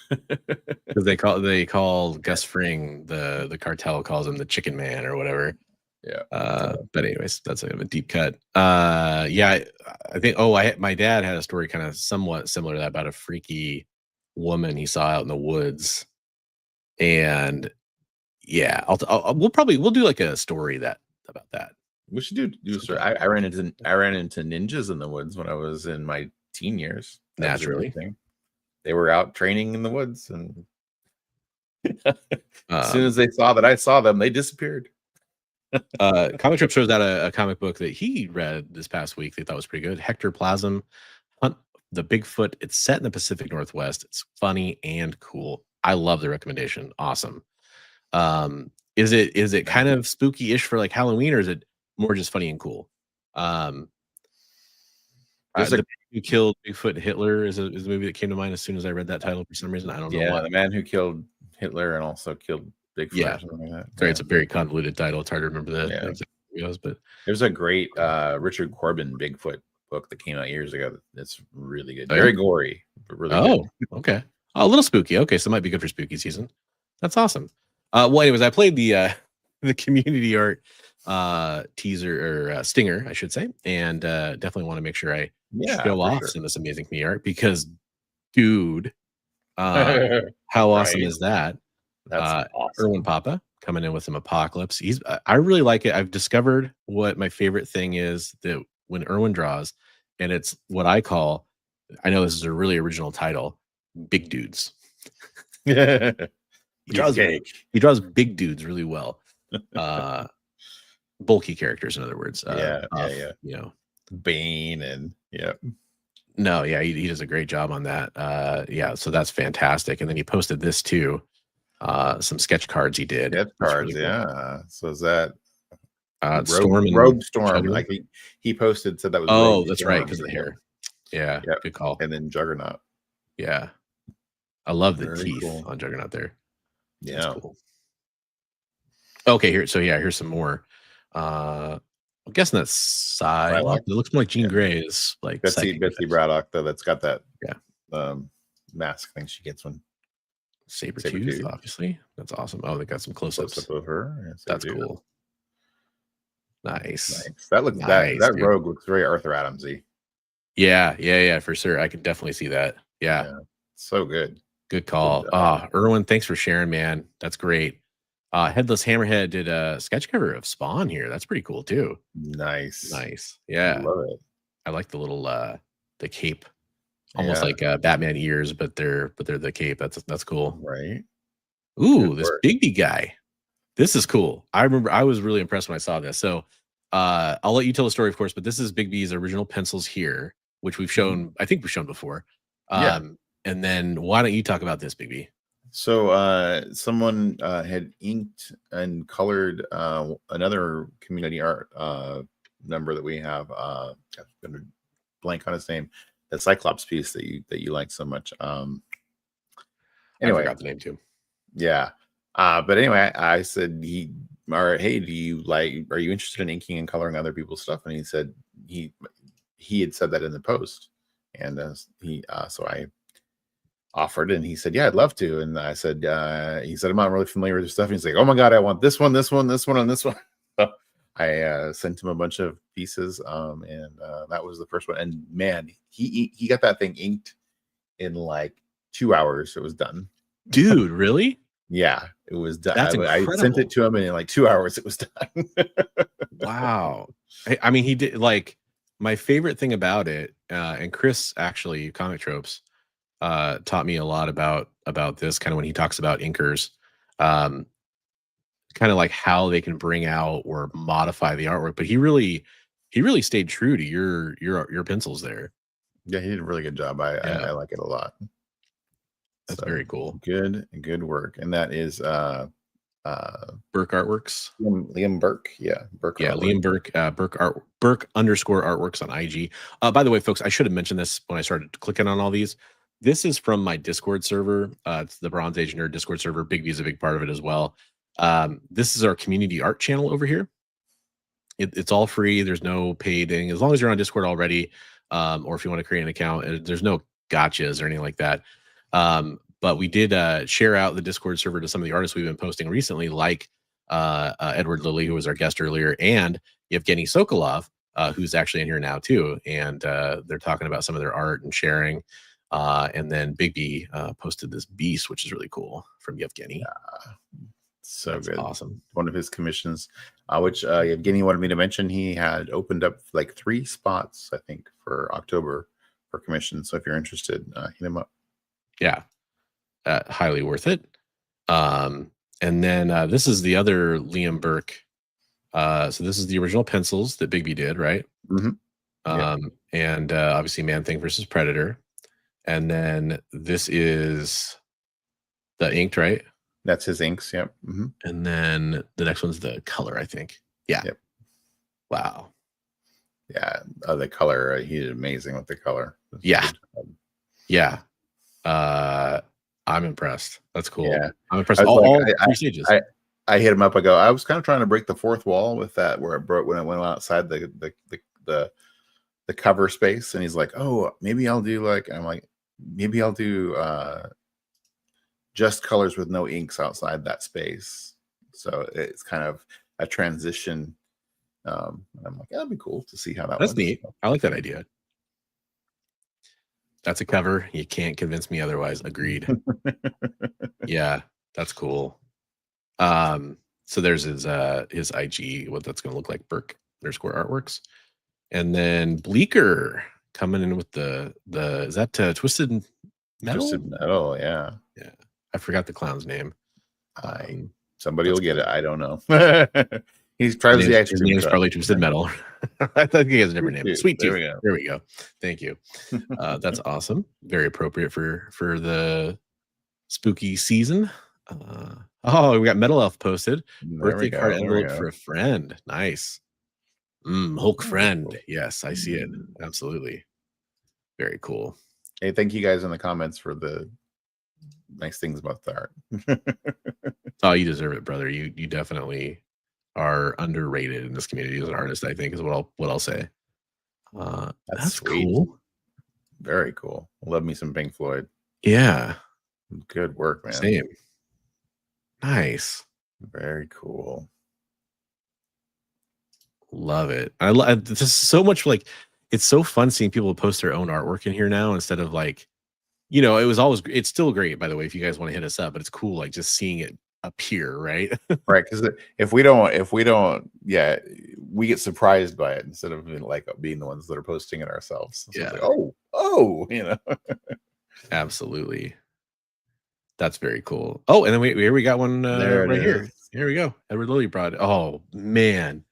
because they call Gus Fring, the cartel calls him the Chicken Man or whatever. Yeah. But anyways, that's a deep cut. Yeah, I think. My dad had a story kind of somewhat similar to that about a freaky woman he saw out in the woods, and yeah, we'll do like a story about that. We should do. I ran into ninjas in the woods when I was in my teen years. Naturally, they were out training in the woods, and as soon as they saw that I saw them, they disappeared. Comic Trip shows out a comic book that he read this past week. They thought was pretty good. Hectoplasm, Hunt the Bigfoot. It's set in the Pacific Northwest. It's funny and cool. I love the recommendation. Awesome. Is it kind of spooky-ish for like Halloween, or is it more just funny and cool? The Man Who Killed Bigfoot and Hitler is a movie that came to mind as soon as I read that title for some reason. I don't know why. The Man Who Killed Hitler and also killed Bigfoot. Yeah. Or something like that. Sorry, it's a very convoluted title. It's hard to remember that. Yeah. But there's a great Richard Corbin Bigfoot book that came out years ago. That's really good. Oh, Very gory, but really good. Okay. A little spooky. Okay, so it might be good for spooky season. That's awesome. Well, anyways, I played the community art teaser or stinger, I should say, and definitely want to make sure I show off some of this amazing community art because, dude, how awesome is that? That's awesome. Erwin Papa coming in with some Apocalypse. I really like it. I've discovered what my favorite thing is, that when Erwin draws, and it's what I call, I know this is a really original title, big dudes. He draws big dudes really well. Bulky characters, in other words. You know, Bane and No, yeah, he does a great job on that. So that's fantastic. And then he posted this too. Some sketch cards he did. Sketch cards, really cool. So is that Rogue Storm? Like he posted, said that was. Oh, that's right, because of the hair. Yeah, good call. And then Juggernaut. Yeah, I love the Very teeth on Juggernaut there. Yeah. Cool. Okay, here's some more. I'm guessing that's Psylocke. It looks more like Jean Grey is like Betsy Braddock, though. That's got that mask thing she gets when Sabretooth, obviously. That's awesome. Oh, they got some close-ups of her. Yes, that's cool. Nice. That looks nice, that Rogue looks very Arthur Adamsy. Yeah, for sure. I can definitely see that. Yeah. So good. Good call. Erwin, thanks for sharing, man. That's great. Headless Hammerhead did a sketch cover of Spawn here. That's pretty cool too. Nice. Yeah. I love it. I like the little the cape. Almost like Batman ears, but they're the cape. That's cool. Right. Ooh, this Bigby guy. This is cool. I remember I was really impressed when I saw this. So I'll let you tell the story, of course, but this is Bigby's original pencils here. which we've shown, I think we've shown before. Yeah. And then why don't you talk about this, Big B? So someone had inked and colored another community art member that we have. I'm gonna blank on his name. That Cyclops piece that you like so much. Anyway, I forgot the name too. Yeah. But anyway, I said hey, are you interested in inking and coloring other people's stuff? And he said he had said that in the post, and so I offered, and he said, yeah, I'd love to. And I said, he said, I'm not really familiar with your stuff. And he's like, oh my God, I want this one, this one, this one, and this one. So I sent him a bunch of pieces, and that was the first one. And man, he got that thing inked in like 2 hours. It was done. Dude, really? Yeah, it was done. That's I sent it to him, and in like 2 hours, it was done. Wow. I mean, he did, like, my favorite thing about it, and Chris, actually, Comic Tropes, taught me a lot about this, kind of when he talks about inkers, kind of like how they can bring out or modify the artwork. But he really stayed true to your pencils there. Yeah, he did a really good job. I like it a lot. That's very cool. Good work. And that is Burke Artworks. Liam Burke. Yeah. Burke. Yeah. Artwork. Liam Burke. Burke _artworks on IG. By the way, folks, I should have mentioned this when I started clicking on all these. This is from my Discord server. It's the Bronze Age Nerd Discord server. Big V is a big part of it as well. This is our community art channel over here. It's all free. There's no paid thing. As long as you're on Discord already, or if you want to create an account, there's no gotchas or anything like that. But we did share out the Discord server to some of the artists we've been posting recently, like Edward Lilley, who was our guest earlier, and Yevgeny Sokolov, who's actually in here now too. And they're talking about some of their art and sharing. And then Big B posted this beast, which is really cool, from Yevgeny. Yeah, so That's good. Awesome. One of his commissions, which Yevgeny wanted me to mention. He had opened up like 3 spots, I think, for October for commissions. So if you're interested, hit him up. Yeah. Highly worth it. And then this is the other Liam Burke. So this is the original pencils that Big B did, right? Mm-hmm. And obviously Man-Thing versus Predator. And then this is the inked, right? That's his inks. Yep. Mm-hmm. And then the next one's the color, I think. Yeah. Yep. Wow. Yeah. The color. He did amazing with the color. Yeah. Yeah. I'm impressed. That's cool. Yeah. I'm impressed. All like, 3 stages. I hit him up. I go, I was kind of trying to break the 4th wall with that, where it broke when it went outside the cover space. And he's like, oh, maybe I'll do like, I'm like, maybe I'll do just colors with no inks outside that space. So it's kind of a transition. I'm like, that'd be cool to see how that. That's neat. I like that idea. That's a cover. You can't convince me otherwise. Agreed. Yeah, that's cool. So there's his IG, what that's gonna look like, Burke _artworks. And then Bleeker coming in with the is that Twisted Metal? Twisted Metal, yeah. Yeah. I forgot the clown's name. Somebody will get it. I don't know. He's tries the ice cream. His name's probably Twisted Metal. I thought he has a different name. Tooth. Sweet Tooth. There we go. There we go. Thank you. That's awesome. Very appropriate for the spooky season. Oh, we got Metal Elf posted. Birthday card envelope for a friend. Nice. Hulk friend. Yes, I see it. Absolutely. Very cool. Hey, thank you guys in the comments for the nice things about the art. Oh, you deserve it, brother. You definitely are underrated in this community as an artist, I think, is what I'll say. That's cool. Very cool. Love me some Pink Floyd. Yeah. Good work, man. Same. Nice. Very cool. Love it. I love this is so much, like, it's so fun seeing people post their own artwork in here now instead of like, it's still great, by the way, if you guys want to hit us up, but it's cool, like, just seeing it appear, right? Right, because if we don't, yeah, we get surprised by it instead of being the ones that are posting it ourselves. So yeah. It's like, oh, Absolutely. That's very cool. Oh, and then we got one right here. Here we go. Edward Lilley brought it. Oh man,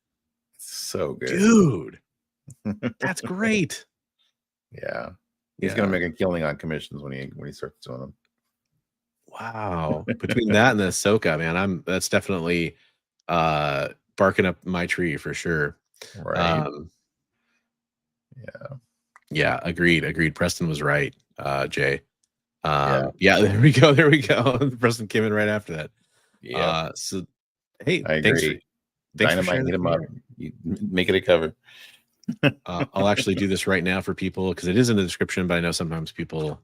so good, dude. That's great. Yeah. He's gonna make a killing on commissions when he starts doing them. Wow. Between that and the Ahsoka, man, that's definitely barking up my tree for sure. Right. Yeah. Yeah, agreed. Preston was right, Jay. Yeah. There we go. Preston came in right after that. Yeah. So hey, I thanks agree. for Dynamite, sharing hit that him with up. me. You make it a cover. I'll actually do this right now for people because it is in the description, but I know sometimes people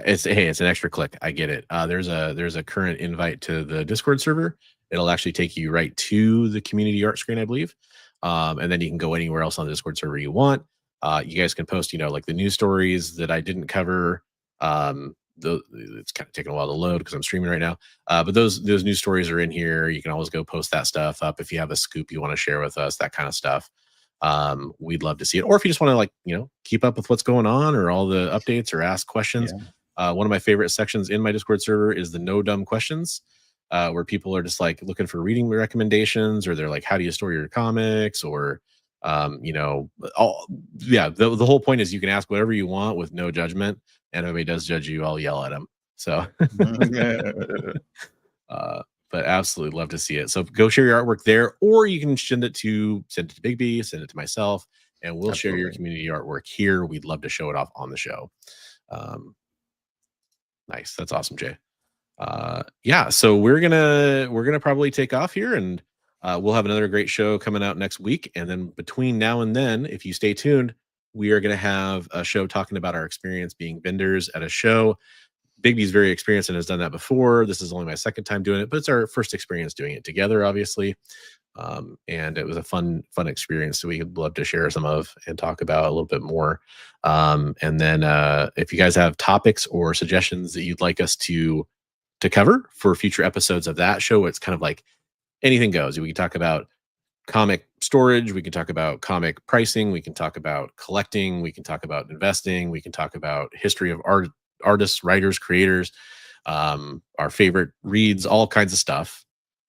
it's an extra click. I get it. There's a current invite to the Discord server. It'll actually take you right to the community art screen, I believe. And then you can go anywhere else on the Discord server you want. You guys can post, like the news stories that I didn't cover. It's kind of taking a while to load because I'm streaming right now. But those news stories are in here. You can always go post that stuff up if you have a scoop you want to share with us, that kind of stuff. We'd love to see it. Or if you just want to keep up with what's going on or all the updates or ask questions. One of my favorite sections in my Discord server is the no dumb questions, where people are just looking for reading recommendations, or they're like, how do you store your comics? Or, the whole point is you can ask whatever you want with no judgment. And if anybody does judge you, I'll yell at them. So, but absolutely love to see it. So go share your artwork there, or you can send it to Big B, send it to myself, and we'll share your community artwork here. We'd love to show it off on the show. Nice. That's awesome, Jay. So we're gonna probably take off here, and we'll have another great show coming out next week. And then between now and then, if you stay tuned, we are gonna have a show talking about our experience being vendors at a show. Bigby's very experienced and has done that before. This is only my second time doing it, but it's our first experience doing it together, obviously. And it was a fun experience that we would love to share some of and talk about a little bit more. And then if you guys have topics or suggestions that you'd like us to cover for future episodes of that show, it's kind of like anything goes. We can talk about comic storage, we can talk about comic pricing, we can talk about collecting, we can talk about investing, we can talk about history of artists, writers, creators, our favorite reads, all kinds of stuff.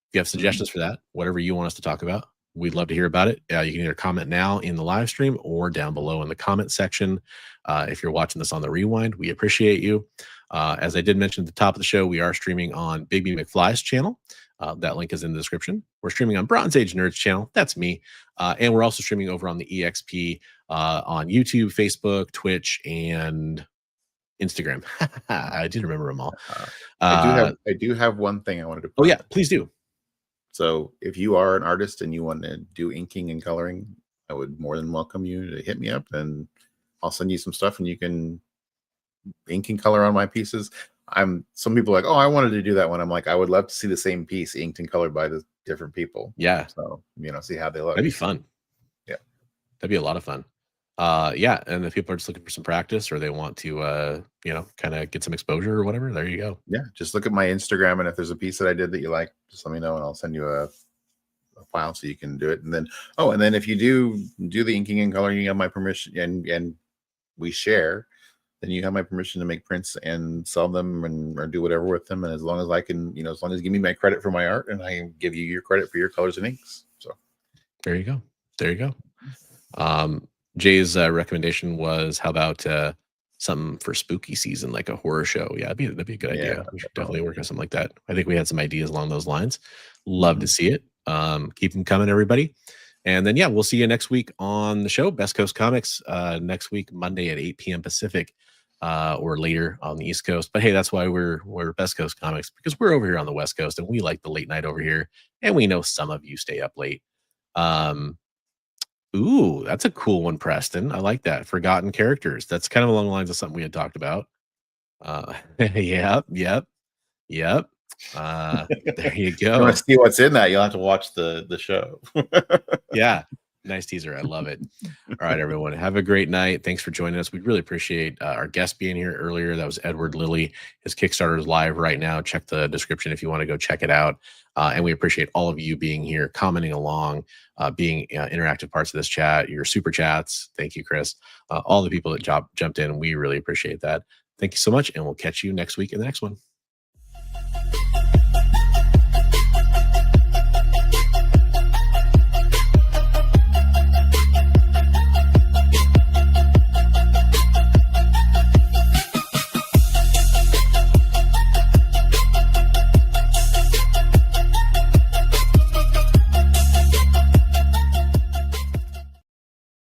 If you have suggestions for that, whatever you want us to talk about, we'd love to hear about it. You can either comment now in the live stream or down below in the comment section. If you're watching this on the rewind, we appreciate you. As I did mention at the top of the show, we are streaming on Big B McFly's channel. That link is in the description. We're streaming on Bronze Age Nerds channel. That's me. And we're also streaming over on the EXP on YouTube, Facebook, Twitch, and Instagram. I did remember them all. I do have one thing I wanted to. Oh yeah, please do. So if you are an artist and you want to do inking and coloring, I would more than welcome you to hit me up, and I'll send you some stuff and you can ink and color on my pieces. Some people are like, oh, I wanted to do that one. I'm like, I would love to see the same piece inked and colored by the different people. Yeah. So, see how they look. That'd be fun. Yeah. That'd be a lot of fun. And if people are just looking for some practice, or they want to kind of get some exposure or whatever, there you go. Yeah, just look at my Instagram, and if there's a piece that I did that you like, just let me know and I'll send you a file so you can do it. And then if you do the inking and coloring, you have my permission, and we share, then you have my permission to make prints and sell them or do whatever with them. And as long as I can, as long as you give me my credit for my art, and I give you your credit for your colors and inks. So there you go. Jay's recommendation was, how about something for spooky season, like a horror show? Yeah, that'd be a good idea. We should definitely work on something like that. I think we had some ideas along those lines. Love to see it. Keep them coming, everybody. And then, we'll see you next week on the show, Best Coast Comics, next week, Monday at 8 p.m. Pacific, or later on the East Coast. But hey, that's why we're Best Coast Comics, because we're over here on the West Coast and we like the late night over here. And we know some of you stay up late. Ooh, that's a cool one, Preston. I like that. Forgotten characters. That's kind of along the lines of something we had talked about. Yep. There you go. You want to see what's in that? You'll have to watch the show. Yeah. Nice teaser. I love it. All right, everyone. Have a great night. Thanks for joining us. We really appreciate our guest being here earlier. That was Edward Lilley. His Kickstarter is live right now. Check the description if you want to go check it out. And we appreciate all of you being here, commenting along, being interactive parts of this chat, your super chats. Thank you, Chris. All the people that jumped in. We really appreciate that. Thank you so much. And we'll catch you next week in the next one.